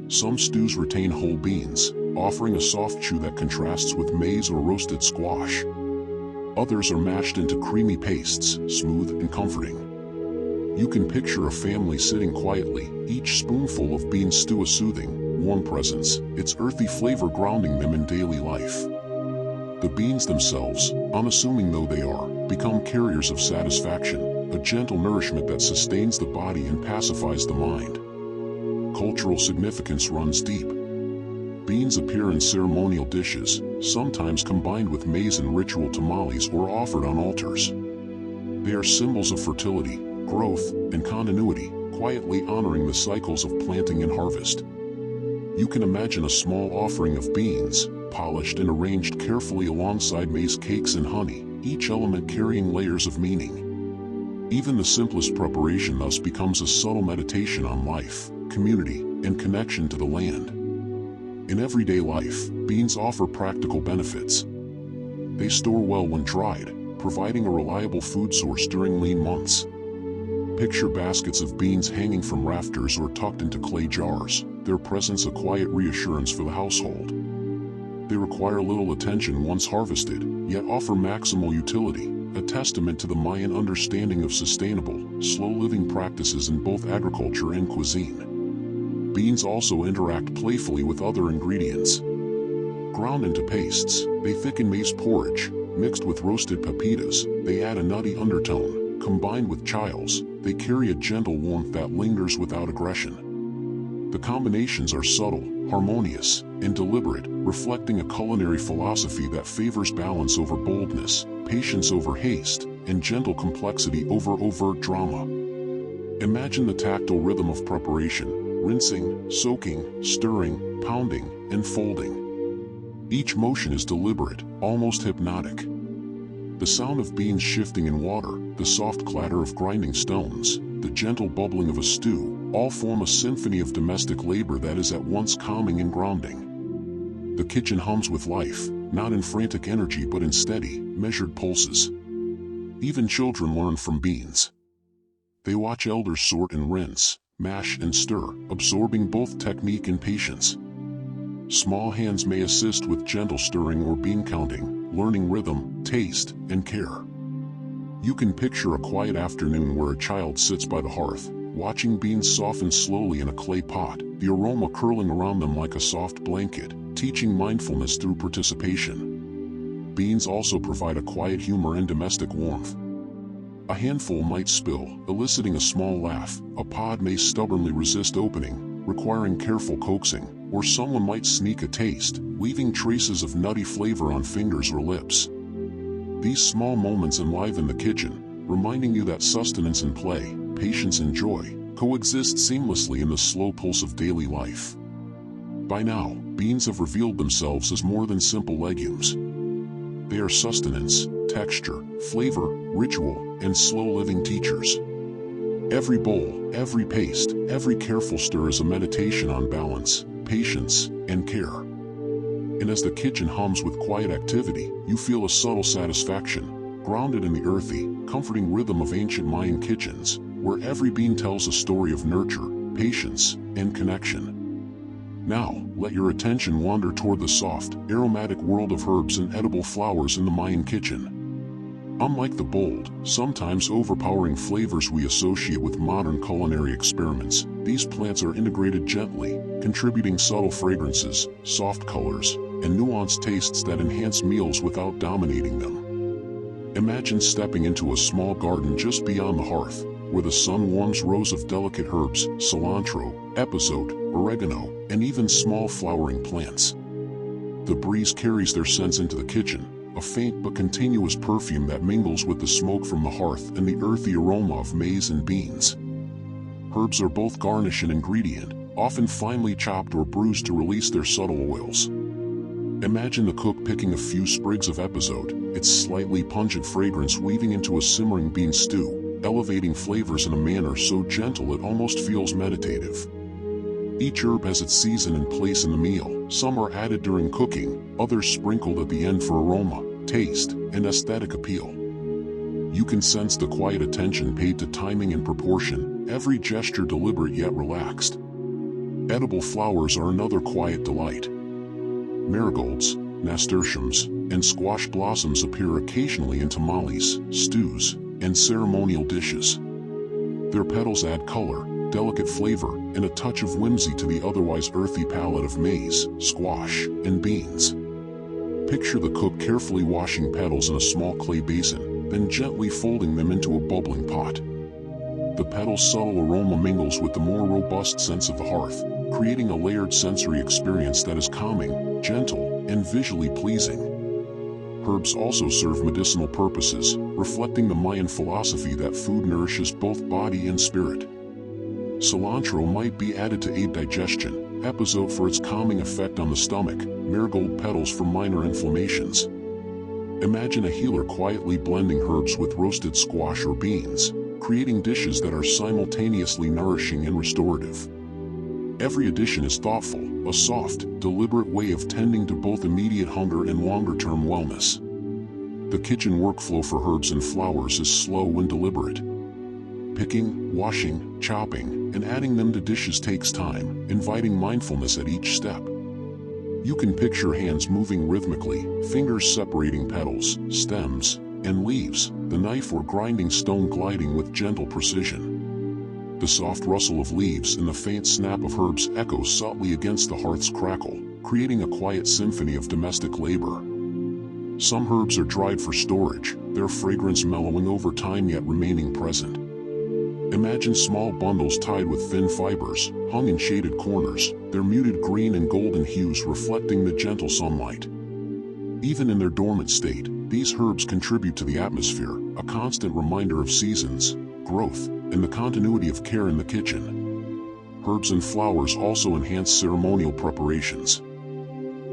Some stews retain whole beans, offering a soft chew that contrasts with maize or roasted squash. Others are mashed into creamy pastes, smooth and comforting. You can picture a family sitting quietly, each spoonful of bean stew a soothing, warm presence, its earthy flavor grounding them in daily life. The beans themselves, unassuming though they are, become carriers of satisfaction, a gentle nourishment that sustains the body and pacifies the mind. Cultural significance runs deep. Beans appear in ceremonial dishes, sometimes combined with maize and ritual tamales or offered on altars. They are symbols of fertility, growth, and continuity, quietly honoring the cycles of planting and harvest. You can imagine a small offering of beans, polished and arranged carefully alongside maize cakes and honey, each element carrying layers of meaning. Even the simplest preparation thus becomes a subtle meditation on life, community, and connection to the land. In everyday life, beans offer practical benefits. They store well when dried, providing a reliable food source during lean months. Picture baskets of beans hanging from rafters or tucked into clay jars, their presence a quiet reassurance for the household. They require little attention once harvested, yet offer maximal utility, a testament to the Mayan understanding of sustainable, slow-living practices in both agriculture and cuisine. Beans also interact playfully with other ingredients. Ground into pastes, they thicken maize porridge. Mixed with roasted pepitas, they add a nutty undertone. Combined with chiles, they carry a gentle warmth that lingers without aggression. The combinations are subtle, harmonious, and deliberate, reflecting a culinary philosophy that favors balance over boldness, patience over haste, and gentle complexity over overt drama. Imagine the tactile rhythm of preparation: rinsing, soaking, stirring, pounding, and folding. Each motion is deliberate, almost hypnotic. The sound of beans shifting in water, the soft clatter of grinding stones, the gentle bubbling of a stew, all form a symphony of domestic labor that is at once calming and grounding. The kitchen hums with life, not in frantic energy but in steady, measured pulses. Even children learn from beans. They watch elders sort and rinse, mash and stir, absorbing both technique and patience. Small hands may assist with gentle stirring or bean counting, learning rhythm, taste, and care. You can picture a quiet afternoon where a child sits by the hearth, watching beans soften slowly in a clay pot, the aroma curling around them like a soft blanket, teaching mindfulness through participation. Beans also provide a quiet humor and domestic warmth. A handful might spill, eliciting a small laugh. A pod may stubbornly resist opening, requiring careful coaxing, or someone might sneak a taste, leaving traces of nutty flavor on fingers or lips. These small moments enliven the kitchen, reminding you that sustenance and play, patience and joy, coexist seamlessly in the slow pulse of daily life. By now, beans have revealed themselves as more than simple legumes. They are sustenance, texture, flavor, ritual, and slow-living teachers. Every bowl, every paste, every careful stir is a meditation on balance, patience, and care. And as the kitchen hums with quiet activity, you feel a subtle satisfaction, grounded in the earthy, comforting rhythm of ancient Mayan kitchens, where every bean tells a story of nurture, patience, and connection. Now, let your attention wander toward the soft, aromatic world of herbs and edible flowers in the Mayan kitchen. Unlike the bold, sometimes overpowering flavors we associate with modern culinary experiments, these plants are integrated gently, contributing subtle fragrances, soft colors, and nuanced tastes that enhance meals without dominating them. Imagine stepping into a small garden just beyond the hearth, where the sun warms rows of delicate herbs, cilantro, epazote, oregano, and even small flowering plants. The breeze carries their scents into the kitchen, a faint but continuous perfume that mingles with the smoke from the hearth and the earthy aroma of maize and beans. Herbs are both garnish and ingredient, often finely chopped or bruised to release their subtle oils. Imagine the cook picking a few sprigs of epazote, its slightly pungent fragrance weaving into a simmering bean stew, elevating flavors in a manner so gentle it almost feels meditative. Each herb has its season and place in the meal. Some are added during cooking, others sprinkled at the end for aroma, taste, and aesthetic appeal. You can sense the quiet attention paid to timing and proportion, every gesture deliberate yet relaxed. Edible flowers are another quiet delight. Marigolds, nasturtiums, and squash blossoms appear occasionally in tamales, stews, and ceremonial dishes. Their petals add color, delicate flavor, and a touch of whimsy to the otherwise earthy palette of maize, squash, and beans. Picture the cook carefully washing petals in a small clay basin, then gently folding them into a bubbling pot. The petals' subtle aroma mingles with the more robust scents of the hearth, creating a layered sensory experience that is calming, gentle, and visually pleasing. Herbs also serve medicinal purposes, reflecting the Mayan philosophy that food nourishes both body and spirit. Cilantro might be added to aid digestion, epazote for its calming effect on the stomach, marigold petals for minor inflammations. Imagine a healer quietly blending herbs with roasted squash or beans, creating dishes that are simultaneously nourishing and restorative. Every addition is thoughtful, a soft, deliberate way of tending to both immediate hunger and longer-term wellness. The kitchen workflow for herbs and flowers is slow and deliberate. Picking, washing, chopping, and adding them to dishes takes time, inviting mindfulness at each step. You can picture hands moving rhythmically, fingers separating petals, stems, and leaves, the knife or grinding stone gliding with gentle precision. The soft rustle of leaves and the faint snap of herbs echo subtly against the hearth's crackle, creating a quiet symphony of domestic labor. Some herbs are dried for storage, their fragrance mellowing over time yet remaining present. Imagine small bundles tied with thin fibers, hung in shaded corners, their muted green and golden hues reflecting the gentle sunlight. Even in their dormant state, these herbs contribute to the atmosphere, a constant reminder of seasons, growth, and the continuity of care in the kitchen. Herbs and flowers also enhance ceremonial preparations.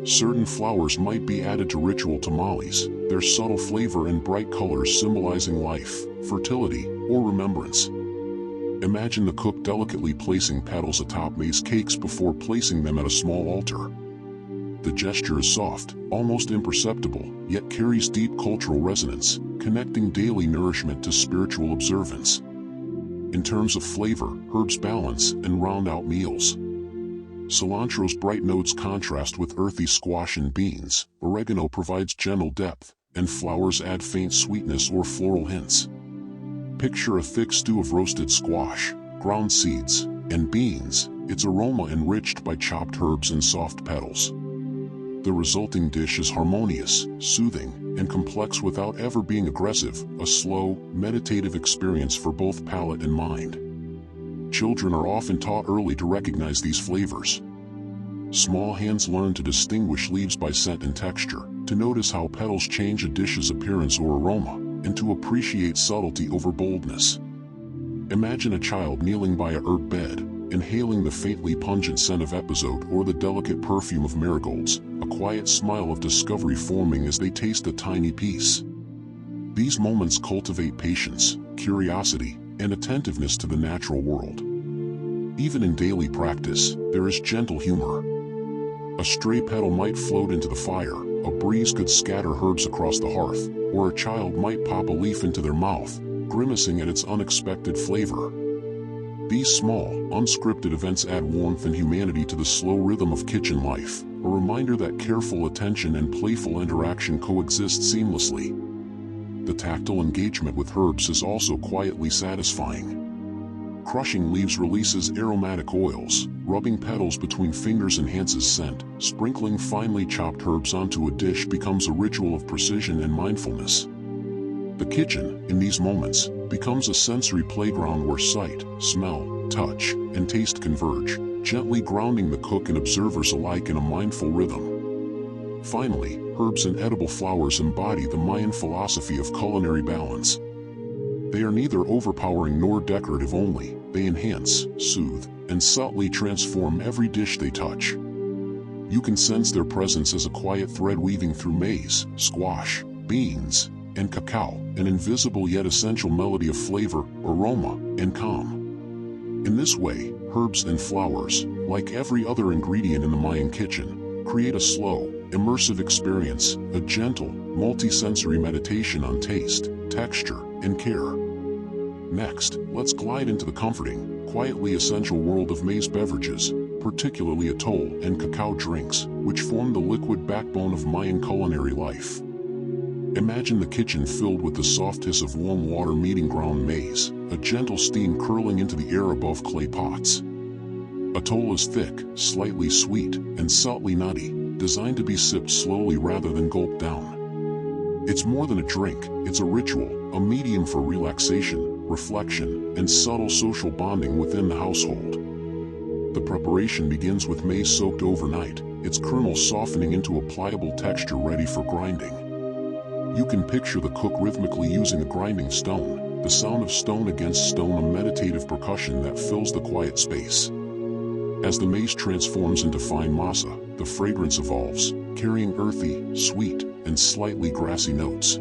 Certain flowers might be added to ritual tamales, their subtle flavor and bright colors symbolizing life, fertility, or remembrance. Imagine the cook delicately placing petals atop maize cakes before placing them at a small altar. The gesture is soft, almost imperceptible, yet carries deep cultural resonance, connecting daily nourishment to spiritual observance. In terms of flavor, herbs balance and round out meals. Cilantro's bright notes contrast with earthy squash and beans, oregano provides gentle depth, and flowers add faint sweetness or floral hints. Picture a thick stew of roasted squash, ground seeds, and beans, its aroma enriched by chopped herbs and soft petals. The resulting dish is harmonious, soothing, and complex without ever being aggressive, a slow, meditative experience for both palate and mind. Children are often taught early to recognize these flavors. Small hands learn to distinguish leaves by scent and texture, to notice how petals change a dish's appearance or aroma, and to appreciate subtlety over boldness. Imagine a child kneeling by a herb bed, inhaling the faintly pungent scent of episode or the delicate perfume of marigolds, a quiet smile of discovery forming as they taste a tiny piece. These moments cultivate patience, curiosity, and attentiveness to the natural world. Even in daily practice, there is gentle humor. A stray petal might float into the fire, a breeze could scatter herbs across the hearth, or a child might pop a leaf into their mouth, grimacing at its unexpected flavor. These small, unscripted events add warmth and humanity to the slow rhythm of kitchen life, a reminder that careful attention and playful interaction coexist seamlessly. The tactile engagement with herbs is also quietly satisfying. Crushing leaves releases aromatic oils, rubbing petals between fingers enhances scent, sprinkling finely chopped herbs onto a dish becomes a ritual of precision and mindfulness. The kitchen, in these moments, becomes a sensory playground where sight, smell, touch, and taste converge, gently grounding the cook and observers alike in a mindful rhythm. Finally, herbs and edible flowers embody the Mayan philosophy of culinary balance. They are neither overpowering nor decorative only, they enhance, soothe, and subtly transform every dish they touch. You can sense their presence as a quiet thread weaving through maize, squash, beans, and cacao, an invisible yet essential melody of flavor, aroma, and calm. In this way, herbs and flowers, like every other ingredient in the Mayan kitchen, create a slow, immersive experience, a gentle, multi-sensory meditation on taste, texture, and care. Next, let's glide into the comforting, quietly essential world of maize beverages, particularly atoll and cacao drinks, which form the liquid backbone of Mayan culinary life. Imagine the kitchen filled with the soft hiss of warm water meeting ground maize, a gentle steam curling into the air above clay pots. Atoll is thick, slightly sweet, and subtly nutty, designed to be sipped slowly rather than gulped down. It's more than a drink, it's a ritual, a medium for relaxation, reflection, and subtle social bonding within the household. The preparation begins with maize soaked overnight, its kernels softening into a pliable texture ready for grinding. You can picture the cook rhythmically using a grinding stone, the sound of stone against stone, a meditative percussion that fills the quiet space. As the maize transforms into fine masa, the fragrance evolves, carrying earthy, sweet, and slightly grassy notes.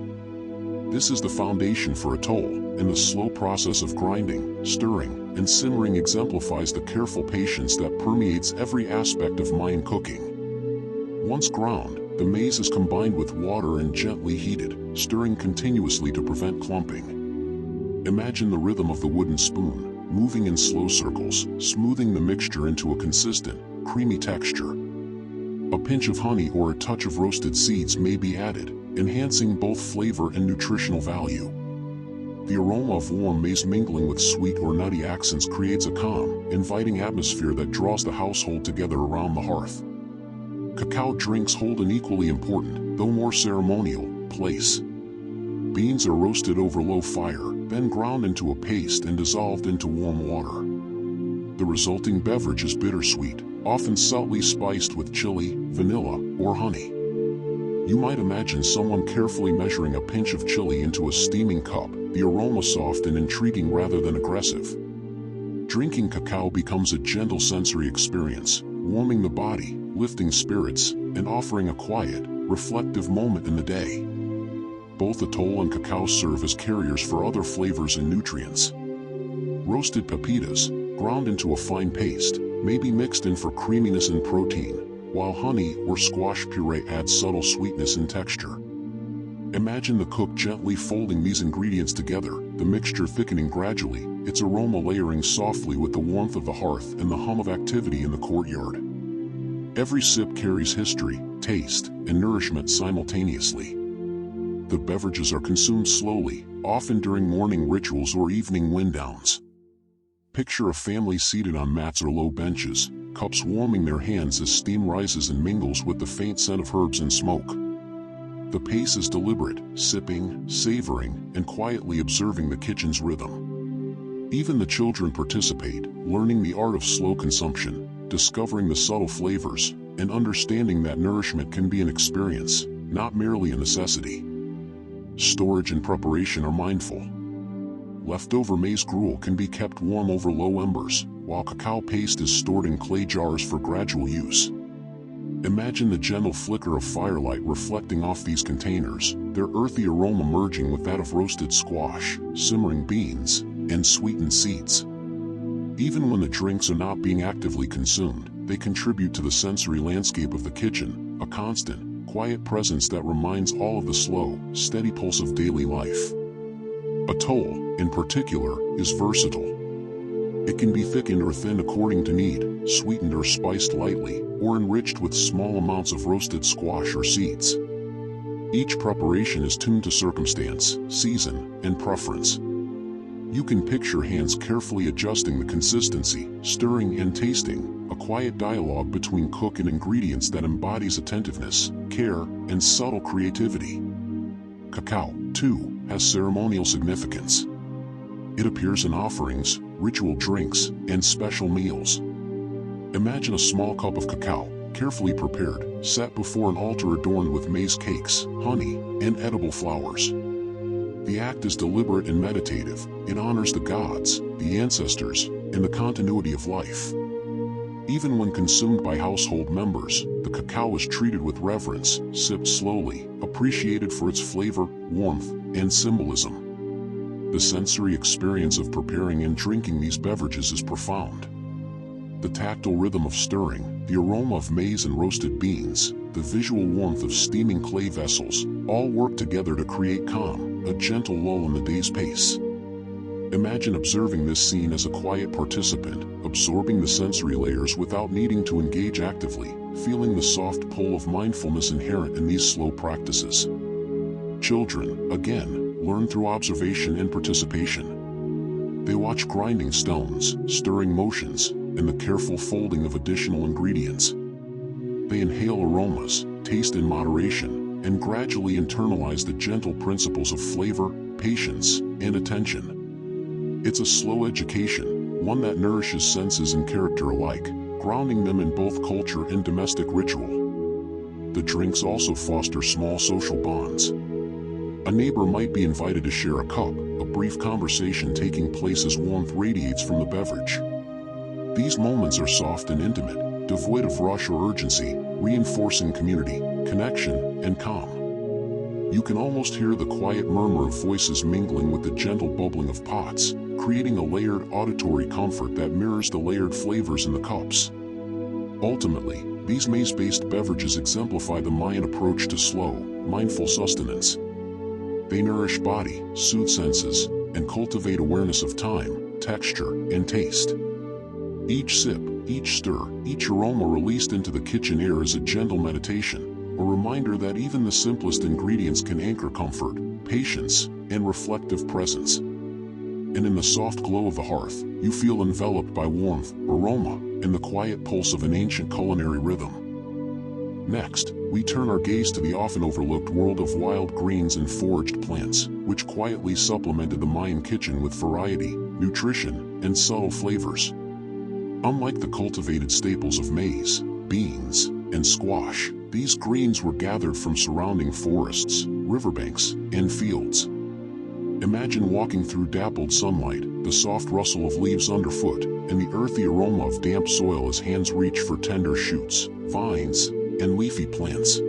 This is the foundation for atoll, and the slow process of grinding, stirring, and simmering exemplifies the careful patience that permeates every aspect of Mayan cooking. Once ground, the maize is combined with water and gently heated, stirring continuously to prevent clumping. Imagine the rhythm of the wooden spoon, moving in slow circles, smoothing the mixture into a consistent, creamy texture. A pinch of honey or a touch of roasted seeds may be added, enhancing both flavor and nutritional value. The aroma of warm maize mingling with sweet or nutty accents creates a calm, inviting atmosphere that draws the household together around the hearth. Cacao drinks hold an equally important, though more ceremonial, place. Beans are roasted over low fire, then ground into a paste and dissolved into warm water. The resulting beverage is bittersweet, often subtly spiced with chili, vanilla, or honey. You might imagine someone carefully measuring a pinch of chili into a steaming cup, the aroma soft and intriguing rather than aggressive. Drinking cacao becomes a gentle sensory experience, warming the body, lifting spirits, and offering a quiet, reflective moment in the day. Both atoll and cacao serve as carriers for other flavors and nutrients. Roasted pepitas, ground into a fine paste, may be mixed in for creaminess and protein, while honey or squash puree adds subtle sweetness and texture. Imagine the cook gently folding these ingredients together, the mixture thickening gradually, its aroma layering softly with the warmth of the hearth and the hum of activity in the courtyard. Every sip carries history, taste, and nourishment simultaneously. The beverages are consumed slowly, often during morning rituals or evening wind-downs. Picture a family seated on mats or low benches, cups warming their hands as steam rises and mingles with the faint scent of herbs and smoke. The pace is deliberate, sipping, savoring, and quietly observing the kitchen's rhythm. Even the children participate, learning the art of slow consumption, discovering the subtle flavors, and understanding that nourishment can be an experience, not merely a necessity. Storage and preparation are mindful. Leftover maize gruel can be kept warm over low embers, while cacao paste is stored in clay jars for gradual use. Imagine the gentle flicker of firelight reflecting off these containers, their earthy aroma merging with that of roasted squash, simmering beans, and sweetened seeds. Even when the drinks are not being actively consumed, they contribute to the sensory landscape of the kitchen, a constant, quiet presence that reminds all of the slow, steady pulse of daily life. Atoll, in particular, is versatile. It can be thickened or thinned according to need, sweetened or spiced lightly, or enriched with small amounts of roasted squash or seeds. Each preparation is tuned to circumstance, season, and preference. You can picture hands carefully adjusting the consistency, stirring and tasting, a quiet dialogue between cook and ingredients that embodies attentiveness, care, and subtle creativity. Cacao, too, has ceremonial significance. It appears in offerings, ritual drinks, and special meals. Imagine a small cup of cacao, carefully prepared, set before an altar adorned with maize cakes, honey, and edible flowers. The act is deliberate and meditative. It honors the gods, the ancestors, and the continuity of life. Even when consumed by household members, the cacao is treated with reverence, sipped slowly, appreciated for its flavor, warmth, and symbolism. The sensory experience of preparing and drinking these beverages is profound. The tactile rhythm of stirring, the aroma of maize and roasted beans, the visual warmth of steaming clay vessels, all work together to create calm, a gentle lull in the day's pace. Imagine observing this scene as a quiet participant, absorbing the sensory layers without needing to engage actively, feeling the soft pull of mindfulness inherent in these slow practices. Children, again, learn through observation and participation. They watch grinding stones, stirring motions, and the careful folding of additional ingredients. They inhale aromas, taste in moderation, and gradually internalize the gentle principles of flavor, patience, and attention. It's a slow education, one that nourishes senses and character alike, grounding them in both culture and domestic ritual. The drinks also foster small social bonds. A neighbor might be invited to share a cup, a brief conversation taking place as warmth radiates from the beverage. These moments are soft and intimate, devoid of rush or urgency, reinforcing community, connection, and calm. You can almost hear the quiet murmur of voices mingling with the gentle bubbling of pots, creating a layered auditory comfort that mirrors the layered flavors in the cups. Ultimately, these maize-based beverages exemplify the Mayan approach to slow, mindful sustenance. They nourish body, soothe senses, and cultivate awareness of time, texture, and taste. Each sip, each stir, each aroma released into the kitchen air is a gentle meditation, a reminder that even the simplest ingredients can anchor comfort, patience, and reflective presence. And in the soft glow of the hearth, you feel enveloped by warmth, aroma, and the quiet pulse of an ancient culinary rhythm. Next, we turn our gaze to the often overlooked world of wild greens and foraged plants, which quietly supplemented the Mayan kitchen with variety, nutrition, and subtle flavors. Unlike the cultivated staples of maize, beans, and squash, these greens were gathered from surrounding forests, riverbanks, and fields. Imagine walking through dappled sunlight, the soft rustle of leaves underfoot, and the earthy aroma of damp soil as hands reach for tender shoots, vines, and leafy plants.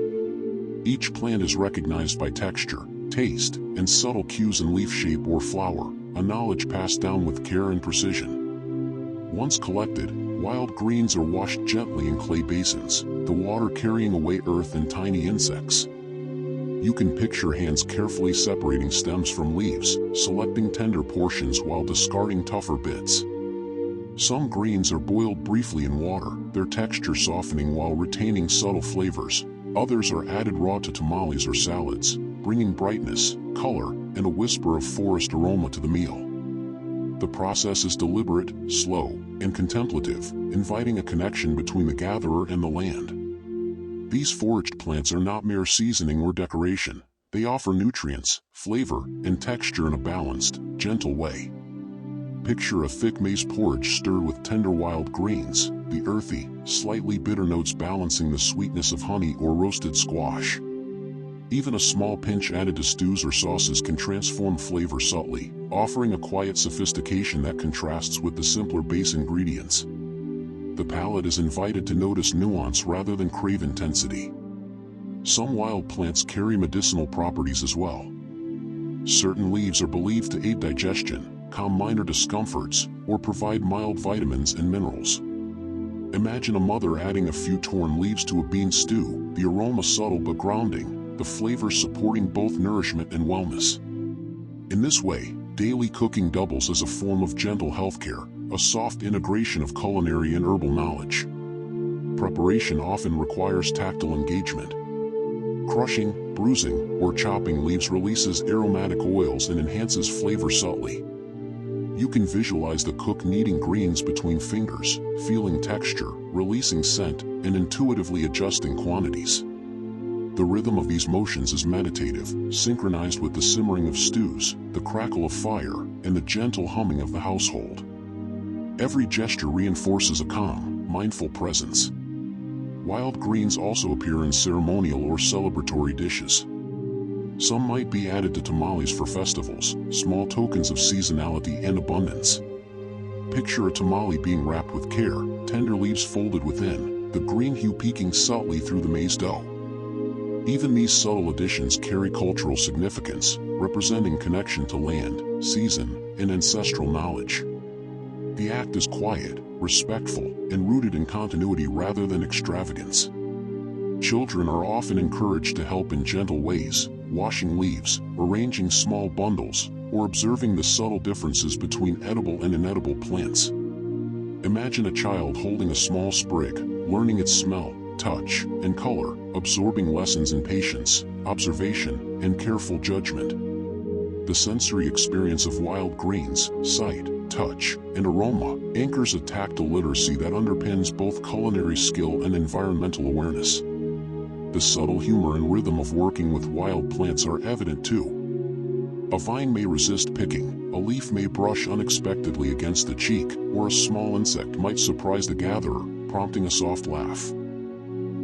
Each plant is recognized by texture, taste, and subtle cues in leaf shape or flower, a knowledge passed down with care and precision. Once collected, wild greens are washed gently in clay basins, the water carrying away earth and tiny insects. You can picture hands carefully separating stems from leaves, selecting tender portions while discarding tougher bits. Some greens are boiled briefly in water, their texture softening while retaining subtle flavors. Others are added raw to tamales or salads, bringing brightness, color, and a whisper of forest aroma to the meal. The process is deliberate, slow, and contemplative, inviting a connection between the gatherer and the land. These foraged plants are not mere seasoning or decoration. They offer nutrients, flavor, and texture in a balanced, gentle way. Picture a thick maize porridge stirred with tender wild greens, the earthy, slightly bitter notes balancing the sweetness of honey or roasted squash. Even a small pinch added to stews or sauces can transform flavor subtly, offering a quiet sophistication that contrasts with the simpler base ingredients. The palate is invited to notice nuance rather than crave intensity. Some wild plants carry medicinal properties as well. Certain leaves are believed to aid digestion, calm minor discomforts, or provide mild vitamins and minerals. Imagine a mother adding a few torn leaves to a bean stew, the aroma subtle but grounding, the flavor supporting both nourishment and wellness. In this way, daily cooking doubles as a form of gentle healthcare, a soft integration of culinary and herbal knowledge. Preparation often requires tactile engagement. Crushing, bruising, or chopping leaves releases aromatic oils and enhances flavor subtly. You can visualize the cook kneading greens between fingers, feeling texture, releasing scent, and intuitively adjusting quantities. The rhythm of these motions is meditative, synchronized with the simmering of stews, the crackle of fire, and the gentle humming of the household. Every gesture reinforces a calm, mindful presence. Wild greens also appear in ceremonial or celebratory dishes. Some might be added to tamales for festivals, small tokens of seasonality and abundance. Picture a tamale being wrapped with care, tender leaves folded within, the green hue peeking subtly through the maize dough. Even these subtle additions carry cultural significance, representing connection to land, season, and ancestral knowledge. The act is quiet, respectful, and rooted in continuity rather than extravagance. Children are often encouraged to help in gentle ways, washing leaves, arranging small bundles, or observing the subtle differences between edible and inedible plants. Imagine a child holding a small sprig, learning its smell, touch, and color, absorbing lessons in patience, observation, and careful judgment. The sensory experience of wild greens, sight, touch, and aroma, anchors a tactile literacy that underpins both culinary skill and environmental awareness. The subtle humor and rhythm of working with wild plants are evident too. A vine may resist picking, a leaf may brush unexpectedly against the cheek, or a small insect might surprise the gatherer, prompting a soft laugh.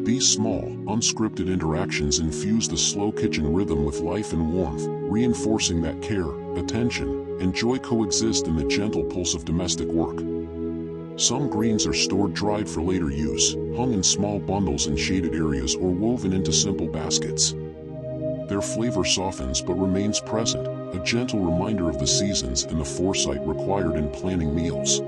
These small, unscripted interactions infuse the slow kitchen rhythm with life and warmth, reinforcing that care, attention, and joy coexist in the gentle pulse of domestic work. Some greens are stored dried for later use, hung in small bundles in shaded areas or woven into simple baskets. Their flavor softens but remains present, a gentle reminder of the seasons and the foresight required in planning meals.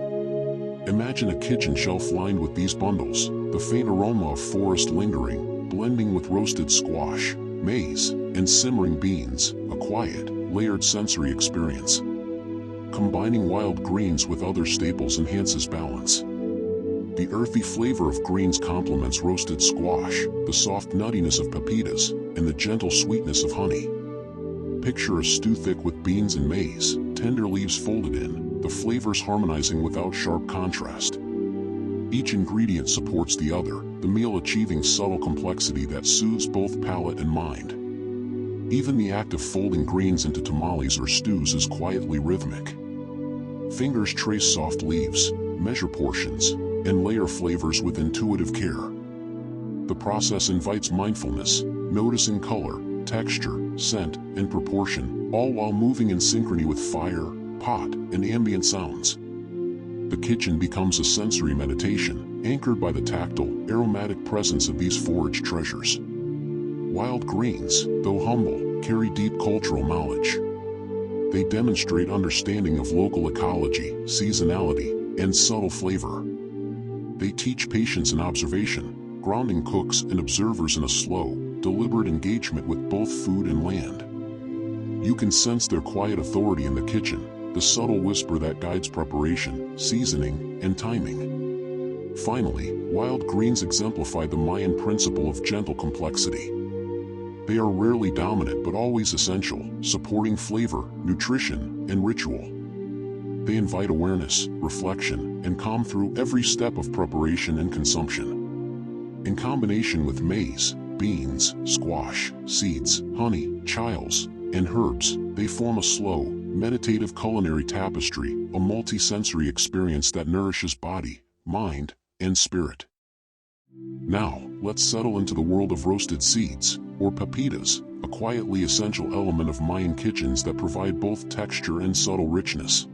Imagine a kitchen shelf lined with these bundles, the faint aroma of forest lingering, blending with roasted squash, maize, and simmering beans, a quiet, layered sensory experience. Combining wild greens with other staples enhances balance. The earthy flavor of greens complements roasted squash, the soft nuttiness of pepitas, and the gentle sweetness of honey. Picture a stew thick with beans and maize, tender leaves folded in, the flavors harmonizing without sharp contrast. Each ingredient supports the other, the meal achieving subtle complexity that soothes both palate and mind. Even the act of folding greens into tamales or stews is quietly rhythmic. Fingers trace soft leaves, measure portions, and layer flavors with intuitive care. The process invites mindfulness, noticing color, texture, scent, and proportion, all while moving in synchrony with fire, pot, and ambient sounds. The kitchen becomes a sensory meditation, anchored by the tactile, aromatic presence of these foraged treasures. Wild greens, though humble, carry deep cultural knowledge. They demonstrate understanding of local ecology, seasonality, and subtle flavor. They teach patience and observation, grounding cooks and observers in a slow, deliberate engagement with both food and land. You can sense their quiet authority in the kitchen, the subtle whisper that guides preparation, seasoning, and timing. Finally, wild greens exemplify the Mayan principle of gentle complexity. They are rarely dominant but always essential, supporting flavor, nutrition, and ritual. They invite awareness, reflection, and calm through every step of preparation and consumption. In combination with maize, beans, squash, seeds, honey, chiles, and herbs, they form a slow, meditative culinary tapestry, a multi-sensory experience that nourishes body, mind, and spirit. Now, let's settle into the world of roasted seeds, or pepitas, a quietly essential element of Mayan kitchens that provide both texture and subtle richness.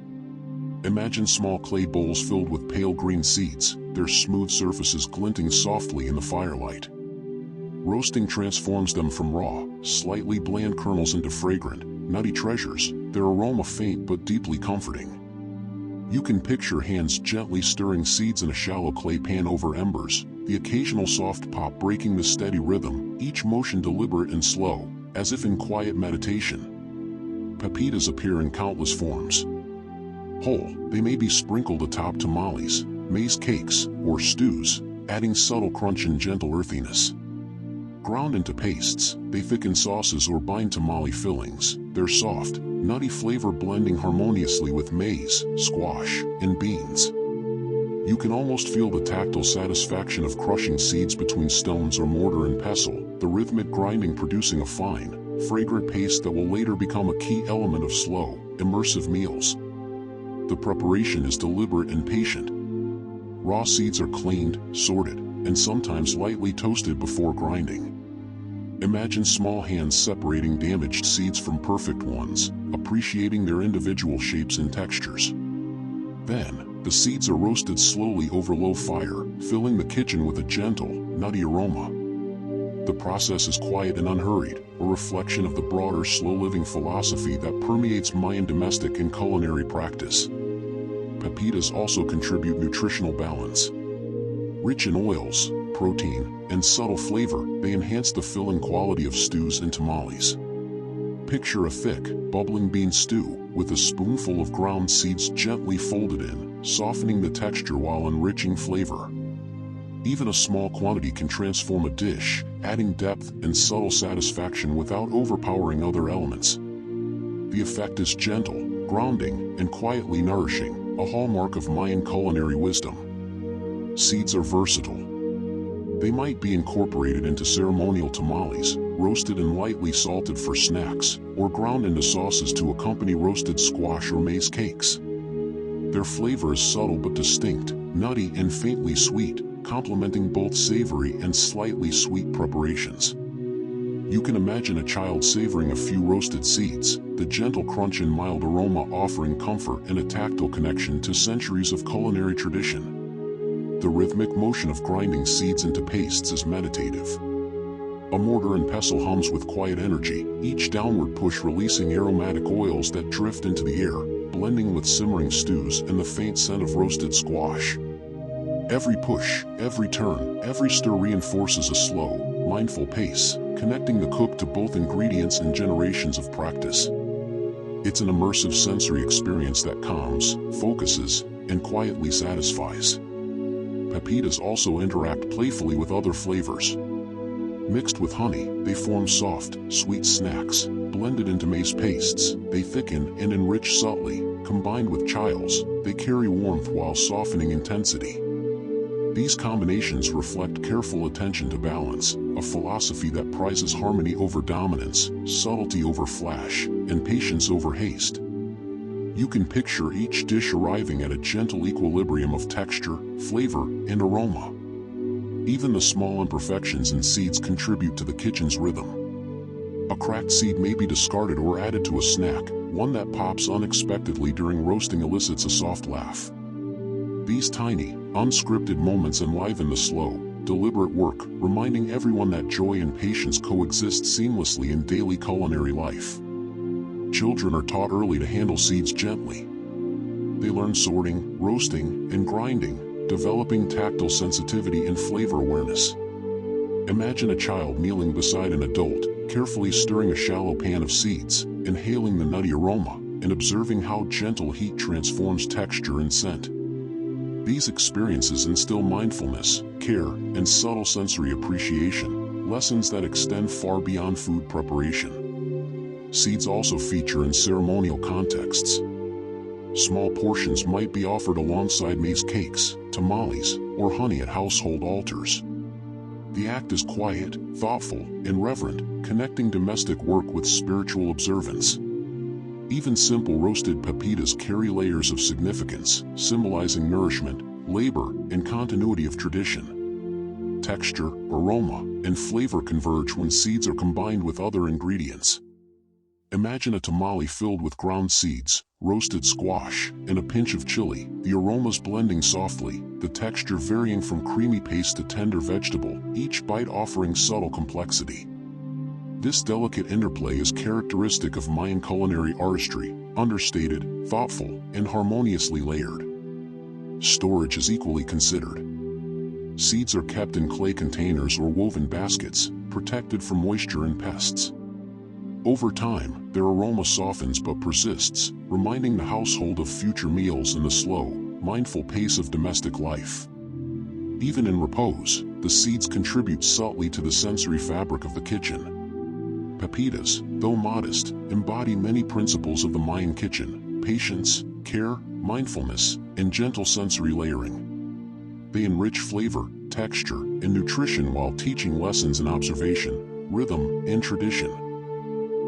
Imagine small clay bowls filled with pale green seeds, their smooth surfaces glinting softly in the firelight. Roasting transforms them from raw, slightly bland kernels into fragrant, nutty treasures, their aroma faint but deeply comforting. You can picture hands gently stirring seeds in a shallow clay pan over embers, the occasional soft pop breaking the steady rhythm, each motion deliberate and slow, as if in quiet meditation. Pepitas appear in countless forms. Whole, they may be sprinkled atop tamales, maize cakes, or stews, adding subtle crunch and gentle earthiness. Ground into pastes, they thicken sauces or bind tamale fillings, their soft, nutty flavor blending harmoniously with maize, squash, and beans. You can almost feel the tactile satisfaction of crushing seeds between stones or mortar and pestle, the rhythmic grinding producing a fine, fragrant paste that will later become a key element of slow, immersive meals. The preparation is deliberate and patient. Raw seeds are cleaned, sorted, and sometimes lightly toasted before grinding. Imagine small hands separating damaged seeds from perfect ones, appreciating their individual shapes and textures. Then, the seeds are roasted slowly over low fire, filling the kitchen with a gentle, nutty aroma. The process is quiet and unhurried, a reflection of the broader slow-living philosophy that permeates Mayan domestic and culinary practice. Pepitas also contribute nutritional balance. Rich in oils, protein, and subtle flavor, they enhance the filling quality of stews and tamales. Picture a thick, bubbling bean stew, with a spoonful of ground seeds gently folded in, softening the texture while enriching flavor. Even a small quantity can transform a dish, adding depth and subtle satisfaction without overpowering other elements. The effect is gentle, grounding, and quietly nourishing, a hallmark of Mayan culinary wisdom. Seeds are versatile. They might be incorporated into ceremonial tamales, roasted and lightly salted for snacks, or ground into sauces to accompany roasted squash or maize cakes. Their flavor is subtle but distinct, nutty and faintly sweet, complementing both savory and slightly sweet preparations. You can imagine a child savoring a few roasted seeds, the gentle crunch and mild aroma offering comfort and a tactile connection to centuries of culinary tradition. The rhythmic motion of grinding seeds into pastes is meditative. A mortar and pestle hums with quiet energy, each downward push releasing aromatic oils that drift into the air, blending with simmering stews and the faint scent of roasted squash. Every push, every turn, every stir reinforces a slow, mindful pace, connecting the cook to both ingredients and generations of practice. It's an immersive sensory experience that calms, focuses, and quietly satisfies. Pepitas also interact playfully with other flavors. Mixed with honey, they form soft, sweet snacks. Blended into maize pastes, they thicken and enrich subtly. Combined with chiles, they carry warmth while softening intensity. These combinations reflect careful attention to balance, a philosophy that prizes harmony over dominance, subtlety over flash, and patience over haste. You can picture each dish arriving at a gentle equilibrium of texture, flavor, and aroma. Even the small imperfections in seeds contribute to the kitchen's rhythm. A cracked seed may be discarded or added to a snack, one that pops unexpectedly during roasting elicits a soft laugh. These tiny, unscripted moments enliven the slow, deliberate work, reminding everyone that joy and patience coexist seamlessly in daily culinary life. Children are taught early to handle seeds gently. They learn sorting, roasting, and grinding, developing tactile sensitivity and flavor awareness. Imagine a child kneeling beside an adult, carefully stirring a shallow pan of seeds, inhaling the nutty aroma, and observing how gentle heat transforms texture and scent. These experiences instill mindfulness, care, and subtle sensory appreciation, lessons that extend far beyond food preparation. Seeds also feature in ceremonial contexts. Small portions might be offered alongside maize cakes, tamales, or honey at household altars. The act is quiet, thoughtful, and reverent, connecting domestic work with spiritual observance. Even simple roasted pepitas carry layers of significance, symbolizing nourishment, labor, and continuity of tradition. Texture, aroma, and flavor converge when seeds are combined with other ingredients. Imagine a tamale filled with ground seeds, roasted squash, and a pinch of chili, the aromas blending softly, the texture varying from creamy paste to tender vegetable, each bite offering subtle complexity. This delicate interplay is characteristic of Mayan culinary artistry, understated, thoughtful, and harmoniously layered. Storage is equally considered. Seeds are kept in clay containers or woven baskets, protected from moisture and pests. Over time, their aroma softens but persists, reminding the household of future meals and the slow, mindful pace of domestic life. Even in repose, the seeds contribute subtly to the sensory fabric of the kitchen. Pepitas, though modest, embody many principles of the Mayan kitchen: patience, care, mindfulness, and gentle sensory layering. They enrich flavor, texture, and nutrition while teaching lessons in observation, rhythm, and tradition.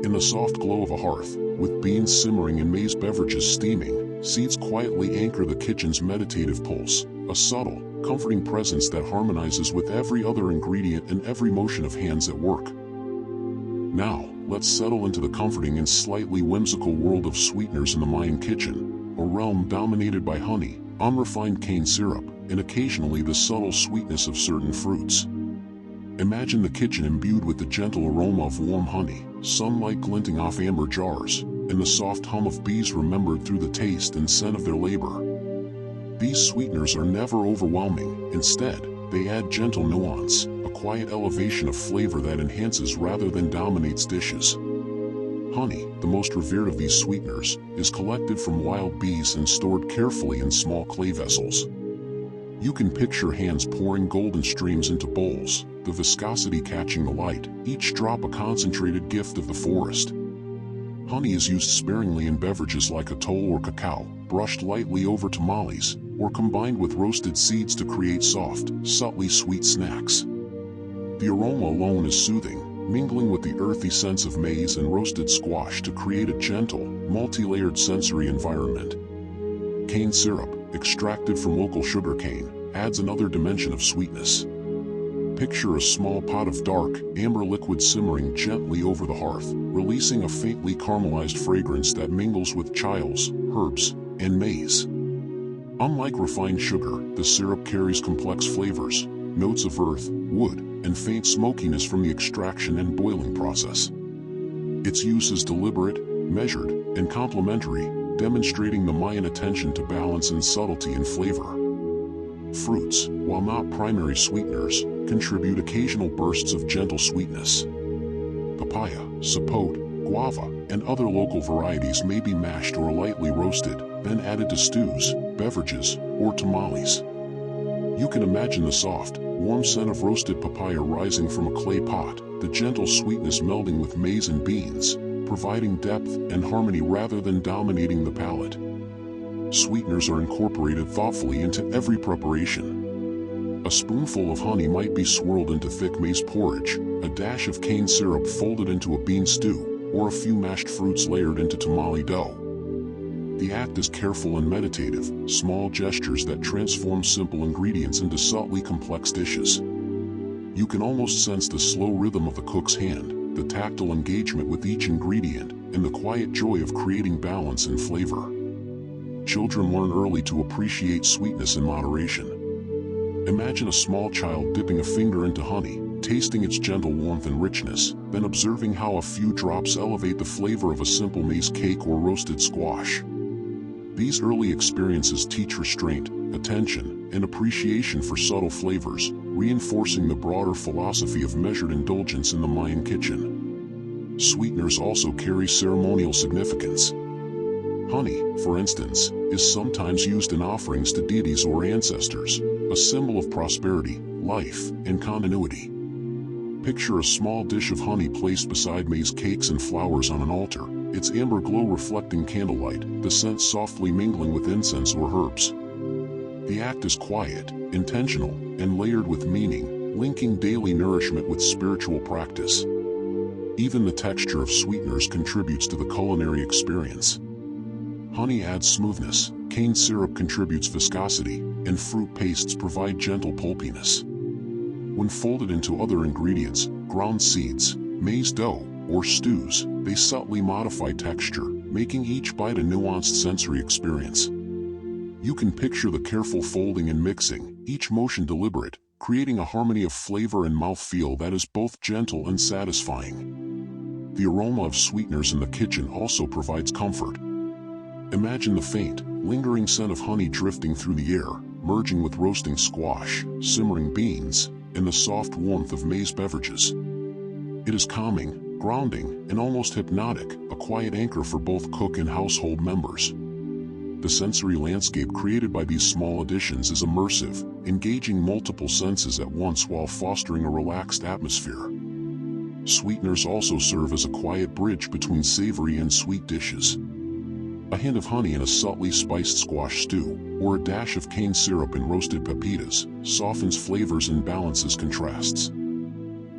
In the soft glow of a hearth, with beans simmering and maize beverages steaming, seeds quietly anchor the kitchen's meditative pulse, a subtle, comforting presence that harmonizes with every other ingredient and every motion of hands at work. Now, let's settle into the comforting and slightly whimsical world of sweeteners in the Mayan kitchen, a realm dominated by honey, unrefined cane syrup, and occasionally the subtle sweetness of certain fruits. Imagine the kitchen imbued with the gentle aroma of warm honey, sunlight glinting off amber jars, and the soft hum of bees remembered through the taste and scent of their labor. These sweeteners are never overwhelming. Instead, they add gentle nuance, a quiet elevation of flavor that enhances rather than dominates dishes. Honey, the most revered of these sweeteners, is collected from wild bees and stored carefully in small clay vessels. You can picture hands pouring golden streams into bowls, the viscosity catching the light, each drop a concentrated gift of the forest. Honey is used sparingly in beverages like atol or cacao, brushed lightly over tamales, or combined with roasted seeds to create soft, subtly sweet snacks. The aroma alone is soothing, mingling with the earthy scents of maize and roasted squash to create a gentle, multi-layered sensory environment. Cane syrup, extracted from local sugar cane, adds another dimension of sweetness. Picture a small pot of dark, amber liquid simmering gently over the hearth, releasing a faintly caramelized fragrance that mingles with chiles, herbs, and maize. Unlike refined sugar, the syrup carries complex flavors, notes of earth, wood, and faint smokiness from the extraction and boiling process. Its use is deliberate, measured, and complementary, demonstrating the Mayan attention to balance and subtlety in flavor. Fruits, while not primary sweeteners, contribute occasional bursts of gentle sweetness. Papaya, sapote, guava, and other local varieties may be mashed or lightly roasted, then added to stews, beverages, or tamales. You can imagine the soft, warm scent of roasted papaya rising from a clay pot, the gentle sweetness melding with maize and beans, providing depth and harmony rather than dominating the palate. Sweeteners are incorporated thoughtfully into every preparation. A spoonful of honey might be swirled into thick maize porridge, a dash of cane syrup folded into a bean stew, or a few mashed fruits layered into tamale dough. The act is careful and meditative, small gestures that transform simple ingredients into subtly complex dishes. You can almost sense the slow rhythm of the cook's hand, the tactile engagement with each ingredient, and the quiet joy of creating balance and flavor. Children learn early to appreciate sweetness in moderation. Imagine a small child dipping a finger into honey, tasting its gentle warmth and richness, then observing how a few drops elevate the flavor of a simple maize cake or roasted squash. These early experiences teach restraint, attention, and appreciation for subtle flavors, reinforcing the broader philosophy of measured indulgence in the Mayan kitchen. Sweeteners also carry ceremonial significance. Honey, for instance, is sometimes used in offerings to deities or ancestors, a symbol of prosperity, life, and continuity. Picture a small dish of honey placed beside maize cakes and flowers on an altar, its amber glow reflecting candlelight, the scent softly mingling with incense or herbs. The act is quiet, intentional, and layered with meaning, linking daily nourishment with spiritual practice. Even the texture of sweeteners contributes to the culinary experience. Honey adds smoothness, cane syrup contributes viscosity, and fruit pastes provide gentle pulpiness. When folded into other ingredients, ground seeds, maize dough, or stews, they subtly modify texture, making each bite a nuanced sensory experience. You can picture the careful folding and mixing, each motion deliberate, creating a harmony of flavor and mouthfeel that is both gentle and satisfying. The aroma of sweeteners in the kitchen also provides comfort. Imagine the faint, lingering scent of honey drifting through the air, merging with roasting squash, simmering beans, and the soft warmth of maize beverages. It is calming, grounding, and almost hypnotic, a quiet anchor for both cook and household members. The sensory landscape created by these small additions is immersive, engaging multiple senses at once while fostering a relaxed atmosphere. Sweeteners also serve as a quiet bridge between savory and sweet dishes. A hint of honey in a subtly spiced squash stew, or a dash of cane syrup in roasted pepitas, softens flavors and balances contrasts.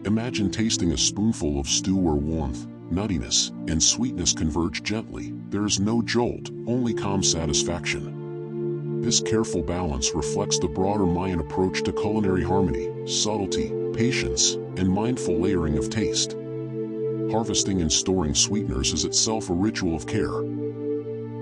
Imagine tasting a spoonful of stew where warmth, nuttiness, and sweetness converge gently. There is no jolt, only calm satisfaction. This careful balance reflects the broader Mayan approach to culinary harmony, subtlety, patience, and mindful layering of taste. Harvesting and storing sweeteners is itself a ritual of care.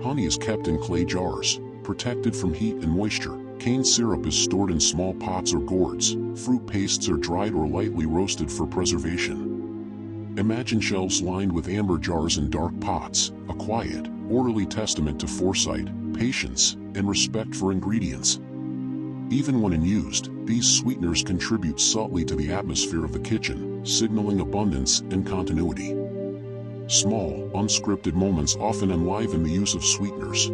Honey is kept in clay jars, protected from heat and moisture. Cane syrup is stored in small pots or gourds. Fruit pastes are dried or lightly roasted for preservation. Imagine shelves lined with amber jars and dark pots, a quiet, orderly testament to foresight, patience, and respect for ingredients. Even when unused, these sweeteners contribute subtly to the atmosphere of the kitchen, signaling abundance and continuity. Small, unscripted moments often enliven the use of sweeteners.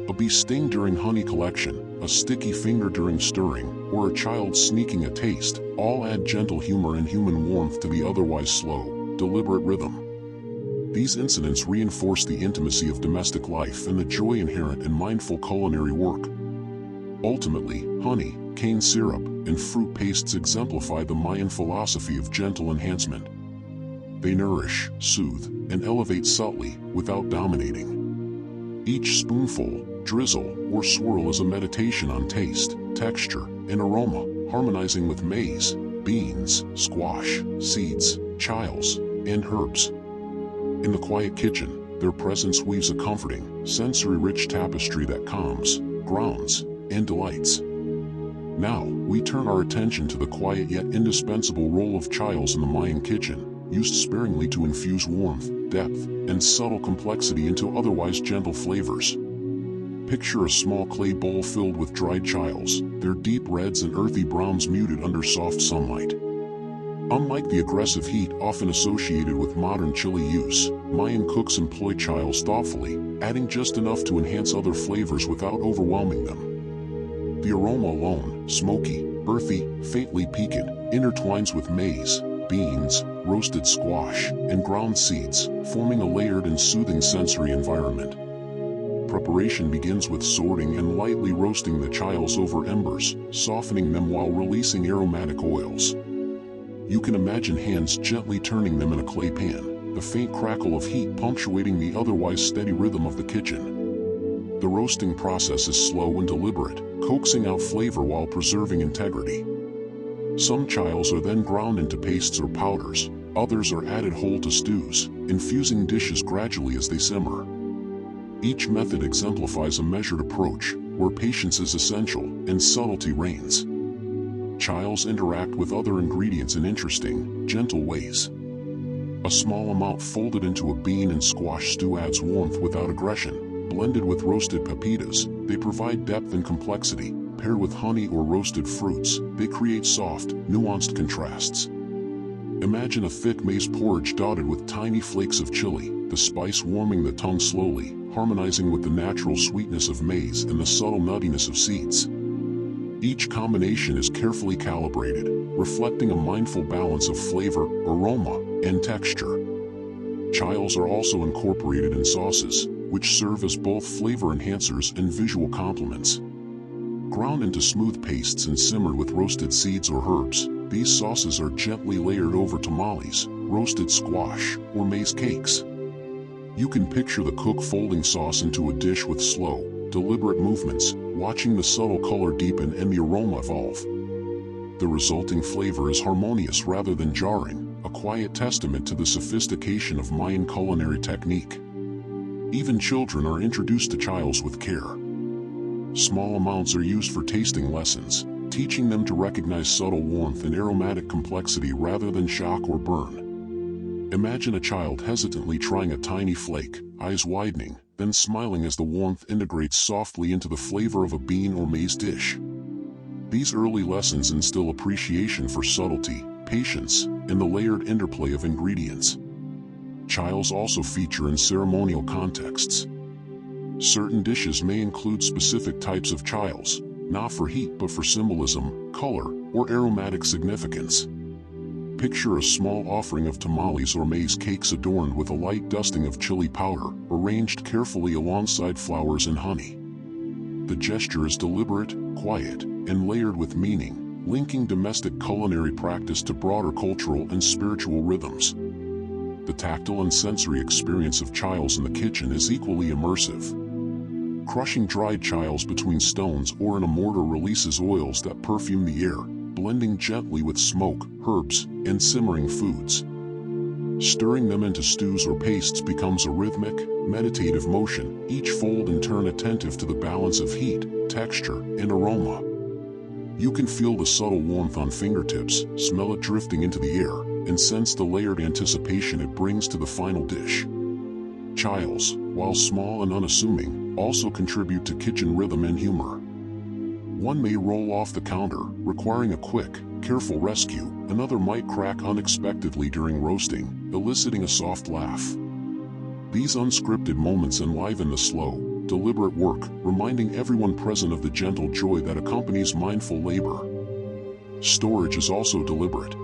A bee sting during honey collection, a sticky finger during stirring, or a child sneaking a taste, all add gentle humor and human warmth to the otherwise slow, deliberate rhythm. These incidents reinforce the intimacy of domestic life and the joy inherent in mindful culinary work. Ultimately, honey, cane syrup, and fruit pastes exemplify the Mayan philosophy of gentle enhancement. They nourish, soothe, and elevate subtly, without dominating. Each spoonful, drizzle, or swirl is a meditation on taste, texture, and aroma, harmonizing with maize, beans, squash, seeds, chiles, and herbs. In the quiet kitchen, their presence weaves a comforting, sensory-rich tapestry that calms, grounds, and delights. Now, we turn our attention to the quiet yet indispensable role of chiles in the Mayan kitchen, used sparingly to infuse warmth, depth, and subtle complexity into otherwise gentle flavors. Picture a small clay bowl filled with dried chiles, their deep reds and earthy browns muted under soft sunlight. Unlike the aggressive heat often associated with modern chili use, Mayan cooks employ chiles thoughtfully, adding just enough to enhance other flavors without overwhelming them. The aroma alone, smoky, earthy, faintly piquant, intertwines with maize, beans, roasted squash, and ground seeds, forming a layered and soothing sensory environment. Preparation begins with sorting and lightly roasting the chiles over embers, softening them while releasing aromatic oils. You can imagine hands gently turning them in a clay pan, the faint crackle of heat punctuating the otherwise steady rhythm of the kitchen. The roasting process is slow and deliberate, coaxing out flavor while preserving integrity. Some chiles are then ground into pastes or powders, others are added whole to stews, infusing dishes gradually as they simmer. Each method exemplifies a measured approach, where patience is essential and subtlety reigns. Chiles interact with other ingredients in interesting, gentle ways. A small amount folded into a bean and squash stew adds warmth without aggression. Blended with roasted pepitas, they provide depth and complexity. Paired with honey or roasted fruits, they create soft, nuanced contrasts. Imagine a thick maize porridge dotted with tiny flakes of chili, the spice warming the tongue slowly, harmonizing with the natural sweetness of maize and the subtle nuttiness of seeds. Each combination is carefully calibrated, reflecting a mindful balance of flavor, aroma, and texture. Chiles are also incorporated in sauces, which serve as both flavor enhancers and visual complements. Ground into smooth pastes and simmered with roasted seeds or herbs, these sauces are gently layered over tamales, roasted squash, or maize cakes. You can picture the cook folding sauce into a dish with slow, deliberate movements, watching the subtle color deepen and the aroma evolve. The resulting flavor is harmonious rather than jarring, a quiet testament to the sophistication of Mayan culinary technique. Even children are introduced to chiles with care. Small amounts are used for tasting lessons, teaching them to recognize subtle warmth and aromatic complexity rather than shock or burn. Imagine a child hesitantly trying a tiny flake, eyes widening, then smiling as the warmth integrates softly into the flavor of a bean or maize dish. These early lessons instill appreciation for subtlety, patience, and the layered interplay of ingredients. Chiles also feature in ceremonial contexts. Certain dishes may include specific types of chiles, not for heat but for symbolism, color, or aromatic significance. Picture a small offering of tamales or maize cakes adorned with a light dusting of chili powder, arranged carefully alongside flowers and honey. The gesture is deliberate, quiet, and layered with meaning, linking domestic culinary practice to broader cultural and spiritual rhythms. The tactile and sensory experience of chiles in the kitchen is equally immersive. Crushing dried chiles between stones or in a mortar releases oils that perfume the air, blending gently with smoke, herbs, and simmering foods. Stirring them into stews or pastes becomes a rhythmic, meditative motion, each fold in turn attentive to the balance of heat, texture, and aroma. You can feel the subtle warmth on fingertips, smell it drifting into the air, and sense the layered anticipation it brings to the final dish. Chiles, while small and unassuming, also contribute to kitchen rhythm and humor. One may roll off the counter, requiring a quick, careful rescue. Another might crack unexpectedly during roasting, eliciting a soft laugh. These unscripted moments enliven the slow, deliberate work, reminding everyone present of the gentle joy that accompanies mindful labor. Storage is also deliberate.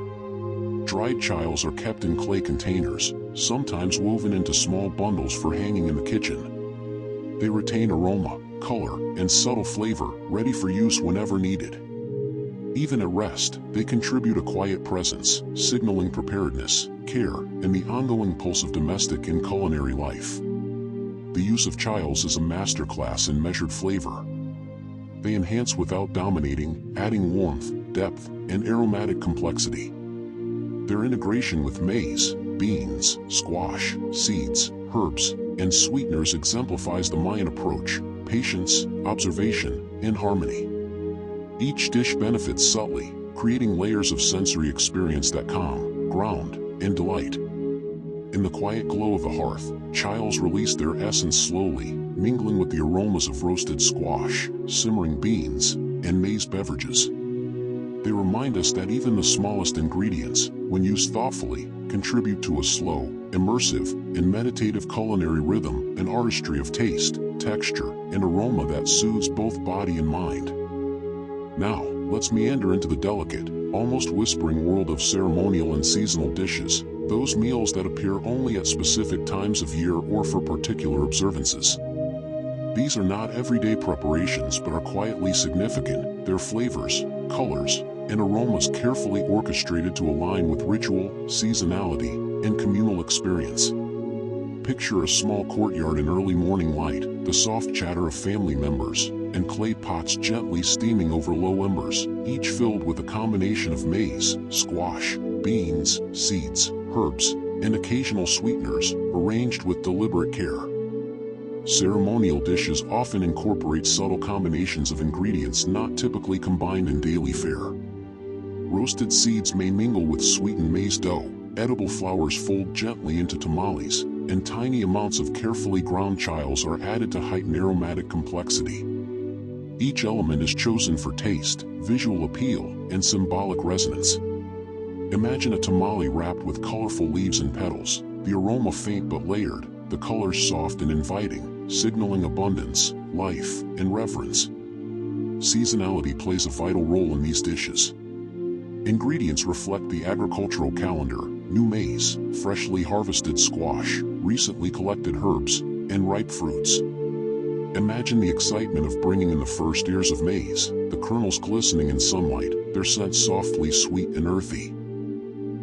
Dried chiles are kept in clay containers, sometimes woven into small bundles for hanging in the kitchen. They retain aroma, color, and subtle flavor, ready for use whenever needed. Even at rest, they contribute a quiet presence, signaling preparedness, care, and the ongoing pulse of domestic and culinary life. The use of chiles is a masterclass in measured flavor. They enhance without dominating, adding warmth, depth, and aromatic complexity. Their integration with maize, beans, squash, seeds, herbs, and sweeteners exemplifies the Mayan approach: patience, observation, and harmony. Each dish benefits subtly, creating layers of sensory experience that calm, ground, and delight. In the quiet glow of the hearth, chiles release their essence slowly, mingling with the aromas of roasted squash, simmering beans, and maize beverages. They remind us that even the smallest ingredients, when used thoughtfully, contribute to a slow, immersive, and meditative culinary rhythm, an artistry of taste, texture, and aroma that soothes both body and mind. Now, let's meander into the delicate, almost whispering world of ceremonial and seasonal dishes, those meals that appear only at specific times of year or for particular observances. These are not everyday preparations but are quietly significant, their flavors, colors, and aromas carefully orchestrated to align with ritual, seasonality, and communal experience. Picture a small courtyard in early morning light, the soft chatter of family members, and clay pots gently steaming over low embers, each filled with a combination of maize, squash, beans, seeds, herbs, and occasional sweeteners, arranged with deliberate care. Ceremonial dishes often incorporate subtle combinations of ingredients not typically combined in daily fare. Roasted seeds may mingle with sweetened maize dough, edible flowers fold gently into tamales, and tiny amounts of carefully ground chiles are added to heighten aromatic complexity. Each element is chosen for taste, visual appeal, and symbolic resonance. Imagine a tamale wrapped with colorful leaves and petals, the aroma faint but layered, the colors soft and inviting, signaling abundance, life, and reverence. Seasonality plays a vital role in these dishes. Ingredients reflect the agricultural calendar: new maize, freshly harvested squash, recently collected herbs, and ripe fruits. Imagine the excitement of bringing in the first ears of maize, the kernels glistening in sunlight, their scent softly sweet and earthy.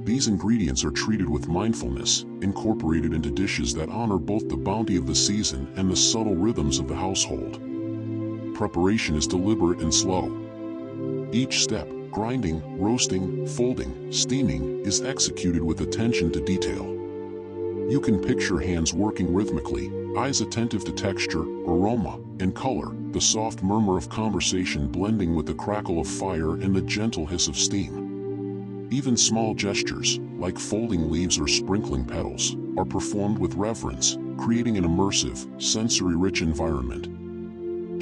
These ingredients are treated with mindfulness, incorporated into dishes that honor both the bounty of the season and the subtle rhythms of the household. Preparation is deliberate and slow. Each step, grinding, roasting, folding, steaming, is executed with attention to detail. You can picture hands working rhythmically, eyes attentive to texture, aroma, and color, the soft murmur of conversation blending with the crackle of fire and the gentle hiss of steam. Even small gestures, like folding leaves or sprinkling petals, are performed with reverence, creating an immersive, sensory-rich environment.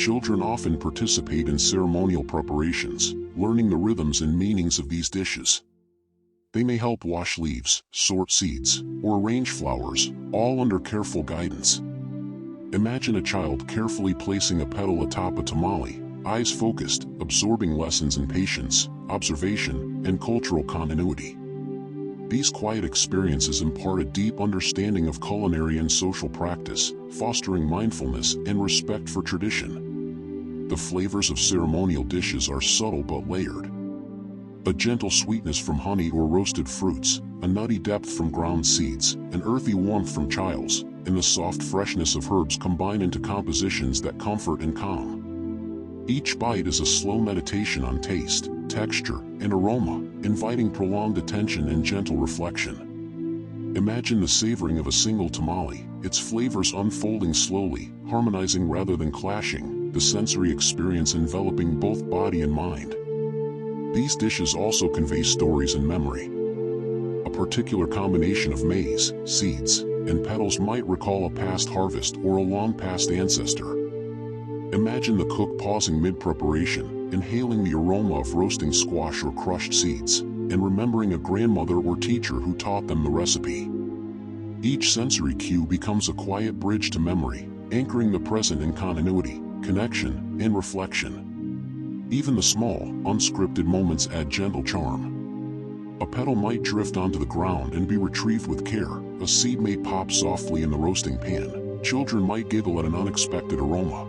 Children often participate in ceremonial preparations, learning the rhythms and meanings of these dishes. They may help wash leaves, sort seeds, or arrange flowers, all under careful guidance. Imagine a child carefully placing a petal atop a tamale, eyes focused, absorbing lessons in patience, observation, and cultural continuity. These quiet experiences impart a deep understanding of culinary and social practice, fostering mindfulness and respect for tradition. The flavors of ceremonial dishes are subtle but layered. A gentle sweetness from honey or roasted fruits, a nutty depth from ground seeds, an earthy warmth from chiles, and the soft freshness of herbs combine into compositions that comfort and calm. Each bite is a slow meditation on taste, texture, and aroma, inviting prolonged attention and gentle reflection. Imagine the savoring of a single tamale, its flavors unfolding slowly, harmonizing rather than clashing, the sensory experience enveloping both body and mind. These dishes also convey stories and memory. A particular combination of maize, seeds, and petals might recall a past harvest or a long-past ancestor. Imagine the cook pausing mid-preparation, inhaling the aroma of roasting squash or crushed seeds, and remembering a grandmother or teacher who taught them the recipe. Each sensory cue becomes a quiet bridge to memory, anchoring the present in continuity, connection, and reflection. Even the small, unscripted moments add gentle charm. A petal might drift onto the ground and be retrieved with care, a seed may pop softly in the roasting pan, children might giggle at an unexpected aroma.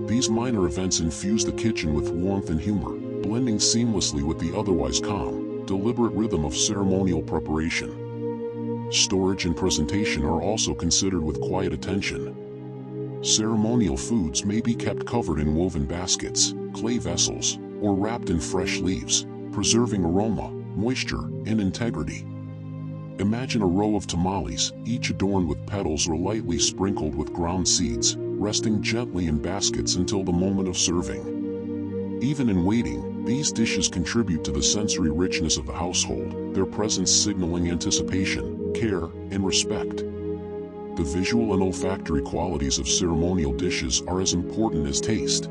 These minor events infuse the kitchen with warmth and humor, blending seamlessly with the otherwise calm, deliberate rhythm of ceremonial preparation. Storage and presentation are also considered with quiet attention. Ceremonial foods may be kept covered in woven baskets, clay vessels, or wrapped in fresh leaves, preserving aroma, moisture, and integrity. Imagine a row of tamales, each adorned with petals or lightly sprinkled with ground seeds, resting gently in baskets until the moment of serving. Even in waiting, these dishes contribute to the sensory richness of the household, their presence signaling anticipation, care, and respect. The visual and olfactory qualities of ceremonial dishes are as important as taste.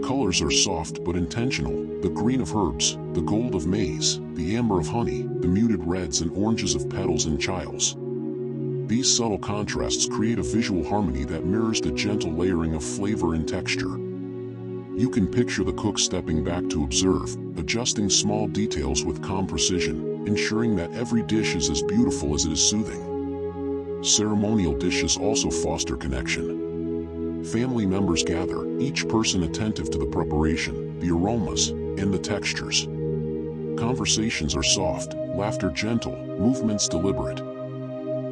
Colors are soft but intentional: the green of herbs, the gold of maize, the amber of honey, the muted reds and oranges of petals and chiles. These subtle contrasts create a visual harmony that mirrors the gentle layering of flavor and texture. You can picture the cook stepping back to observe, adjusting small details with calm precision, ensuring that every dish is as beautiful as it is soothing. Ceremonial dishes also foster connection. Family members gather, each person attentive to the preparation, the aromas, and the textures. Conversations are soft, laughter gentle, movements deliberate.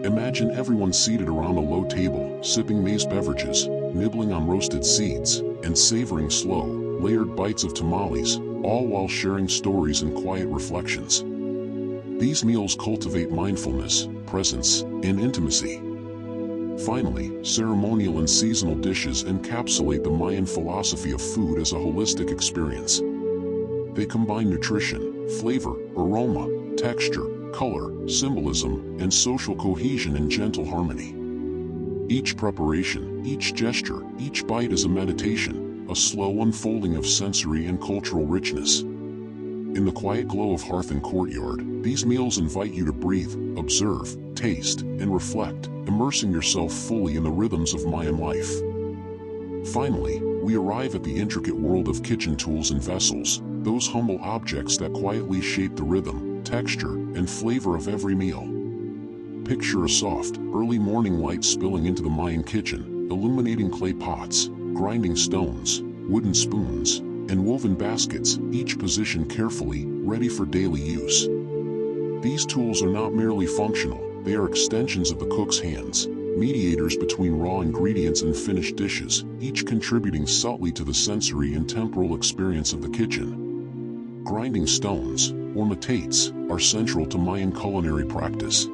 Imagine everyone seated around a low table, sipping maize beverages, nibbling on roasted seeds, and savoring slow, layered bites of tamales, all while sharing stories and quiet reflections. These meals cultivate mindfulness, presence, and intimacy. Finally, ceremonial and seasonal dishes encapsulate the Mayan philosophy of food as a holistic experience. They combine nutrition, flavor, aroma, texture, color, symbolism, and social cohesion in gentle harmony. Each preparation, each gesture, each bite is a meditation, a slow unfolding of sensory and cultural richness. In the quiet glow of hearth and courtyard, these meals invite you to breathe, observe, taste, and reflect, immersing yourself fully in the rhythms of Mayan life. Finally, we arrive at the intricate world of kitchen tools and vessels, those humble objects that quietly shape the rhythm, texture, and flavor of every meal. Picture a soft, early morning light spilling into the Mayan kitchen, illuminating clay pots, grinding stones, wooden spoons, and woven baskets, each positioned carefully, ready for daily use. These tools are not merely functional, they are extensions of the cook's hands, mediators between raw ingredients and finished dishes, each contributing subtly to the sensory and temporal experience of the kitchen. Grinding stones, or metates, are central to Mayan culinary practice.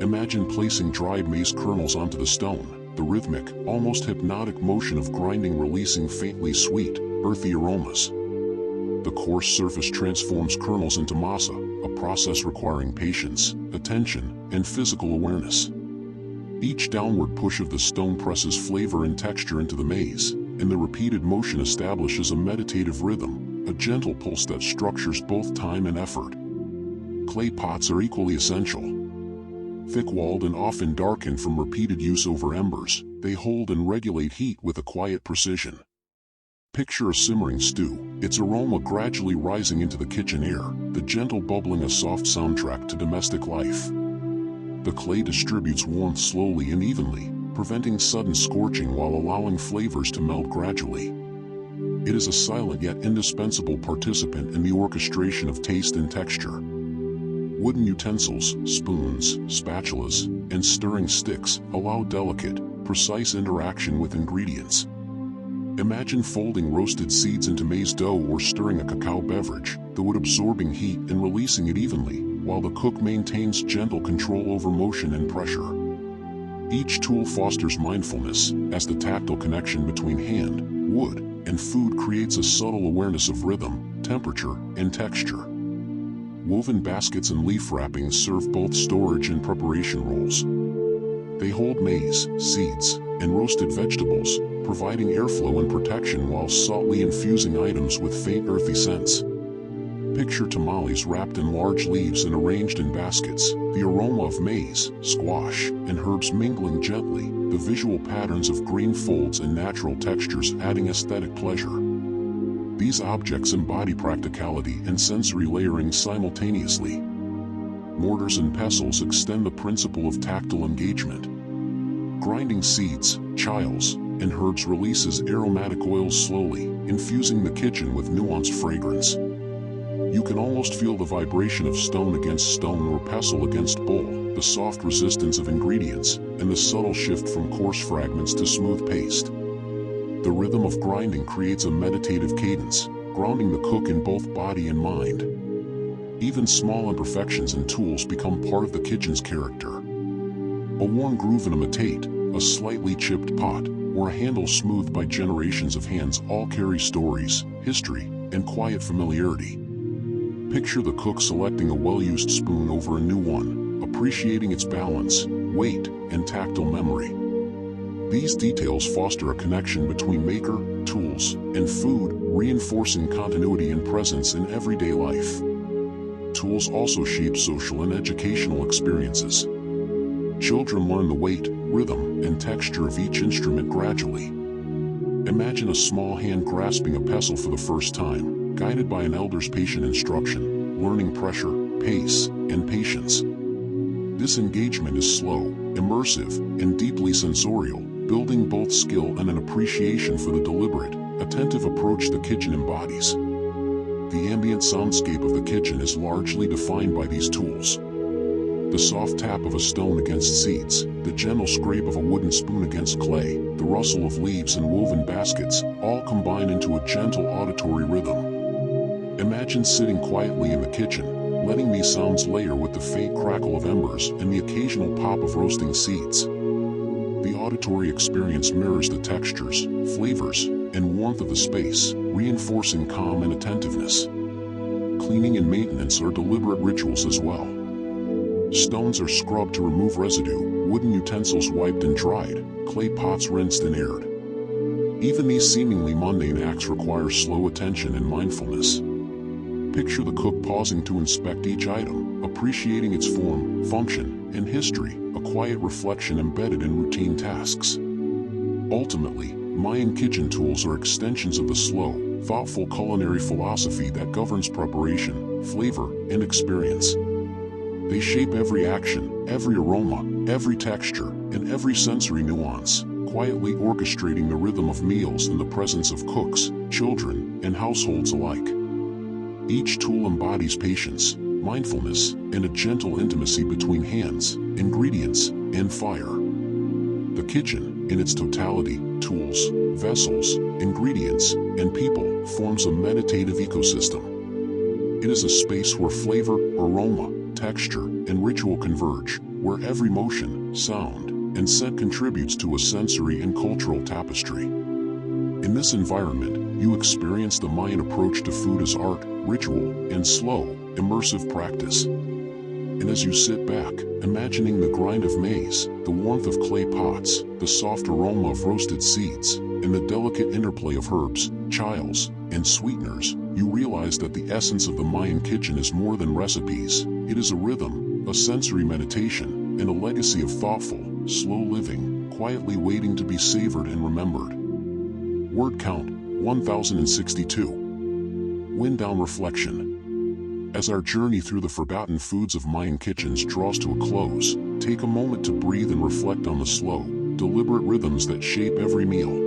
Imagine placing dried maize kernels onto the stone, the rhythmic, almost hypnotic motion of grinding releasing faintly sweet, earthy aromas. The coarse surface transforms kernels into masa, a process requiring patience, attention, and physical awareness. Each downward push of the stone presses flavor and texture into the maize, and the repeated motion establishes a meditative rhythm, a gentle pulse that structures both time and effort. Clay pots are equally essential. Thick-walled and often darkened from repeated use over embers, they hold and regulate heat with a quiet precision. Picture a simmering stew, its aroma gradually rising into the kitchen air, the gentle bubbling a soft soundtrack to domestic life. The clay distributes warmth slowly and evenly, preventing sudden scorching while allowing flavors to melt gradually. It is a silent yet indispensable participant in the orchestration of taste and texture. Wooden utensils, spoons, spatulas, and stirring sticks allow delicate, precise interaction with ingredients. Imagine folding roasted seeds into maize dough or stirring a cacao beverage, the wood absorbing heat and releasing it evenly, while the cook maintains gentle control over motion and pressure. Each tool fosters mindfulness, as the tactile connection between hand, wood, and food creates a subtle awareness of rhythm, temperature, and texture. Woven baskets and leaf wrappings serve both storage and preparation roles. They hold maize, seeds, and roasted vegetables, providing airflow and protection while subtly infusing items with faint earthy scents. Picture tamales wrapped in large leaves and arranged in baskets, the aroma of maize, squash, and herbs mingling gently, the visual patterns of green folds and natural textures adding aesthetic pleasure. These objects embody practicality and sensory layering simultaneously. Mortars and pestles extend the principle of tactile engagement. Grinding seeds, chiles, and herbs releases aromatic oils slowly, infusing the kitchen with nuanced fragrance. You can almost feel the vibration of stone against stone or pestle against bowl, the soft resistance of ingredients, and the subtle shift from coarse fragments to smooth paste. The rhythm of grinding creates a meditative cadence, grounding the cook in both body and mind. Even small imperfections in tools become part of the kitchen's character. A worn groove in a metate, a slightly chipped pot, or a handle smoothed by generations of hands all carry stories, history, and quiet familiarity. Picture the cook selecting a well-used spoon over a new one, appreciating its balance, weight, and tactile memory. These details foster a connection between maker, tools, and food, reinforcing continuity and presence in everyday life. Tools also shape social and educational experiences. Children learn the weight, rhythm, and texture of each instrument gradually. Imagine a small hand grasping a pestle for the first time, guided by an elder's patient instruction, learning pressure, pace, and patience. This engagement is slow, immersive, and deeply sensorial, building both skill and an appreciation for the deliberate, attentive approach the kitchen embodies. The ambient soundscape of the kitchen is largely defined by these tools. The soft tap of a stone against seeds, the gentle scrape of a wooden spoon against clay, the rustle of leaves and woven baskets, all combine into a gentle auditory rhythm. Imagine sitting quietly in the kitchen, letting these sounds layer with the faint crackle of embers and the occasional pop of roasting seeds. The auditory experience mirrors the textures, flavors, and warmth of the space, reinforcing calm and attentiveness. Cleaning and maintenance are deliberate rituals as well. Stones are scrubbed to remove residue, wooden utensils wiped and dried, clay pots rinsed and aired. Even these seemingly mundane acts require slow attention and mindfulness. Picture the cook pausing to inspect each item, appreciating its form, function, and history, a quiet reflection embedded in routine tasks. Ultimately, Mayan kitchen tools are extensions of the slow, thoughtful culinary philosophy that governs preparation, flavor, and experience. They shape every action, every aroma, every texture, and every sensory nuance, quietly orchestrating the rhythm of meals in the presence of cooks, children, and households alike. Each tool embodies patience, mindfulness, and a gentle intimacy between hands, ingredients, and fire. The kitchen, in its totality, tools, vessels, ingredients, and people, forms a meditative ecosystem. It is a space where flavor, aroma, texture, and ritual converge, where every motion, sound, and scent contributes to a sensory and cultural tapestry. In this environment, you experience the Mayan approach to food as art, ritual, and slow, immersive practice. And as you sit back, imagining the grind of maize, the warmth of clay pots, the soft aroma of roasted seeds, and the delicate interplay of herbs, chiles, and sweeteners, you realize that the essence of the Mayan kitchen is more than recipes. It is a rhythm, a sensory meditation, and a legacy of thoughtful, slow living, quietly waiting to be savored and remembered. Word count, 1062. Wind down reflection. As our journey through the forgotten foods of Mayan kitchens draws to a close, take a moment to breathe and reflect on the slow, deliberate rhythms that shape every meal.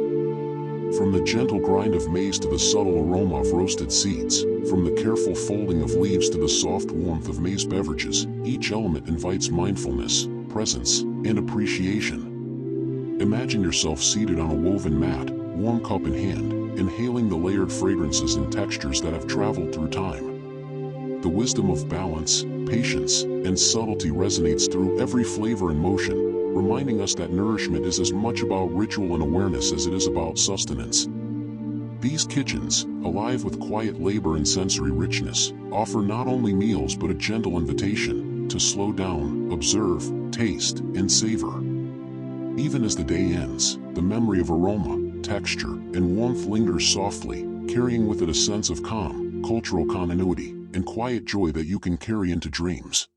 From the gentle grind of maize to the subtle aroma of roasted seeds, from the careful folding of leaves to the soft warmth of maize beverages, each element invites mindfulness, presence, and appreciation. Imagine yourself seated on a woven mat, warm cup in hand, inhaling the layered fragrances and textures that have traveled through time. The wisdom of balance, patience, and subtlety resonates through every flavor and motion, reminding us that nourishment is as much about ritual and awareness as it is about sustenance. These kitchens, alive with quiet labor and sensory richness, offer not only meals but a gentle invitation to slow down, observe, taste, and savor. Even as the day ends, the memory of aroma, texture, and warmth lingers softly, carrying with it a sense of calm, cultural continuity, and quiet joy that you can carry into dreams.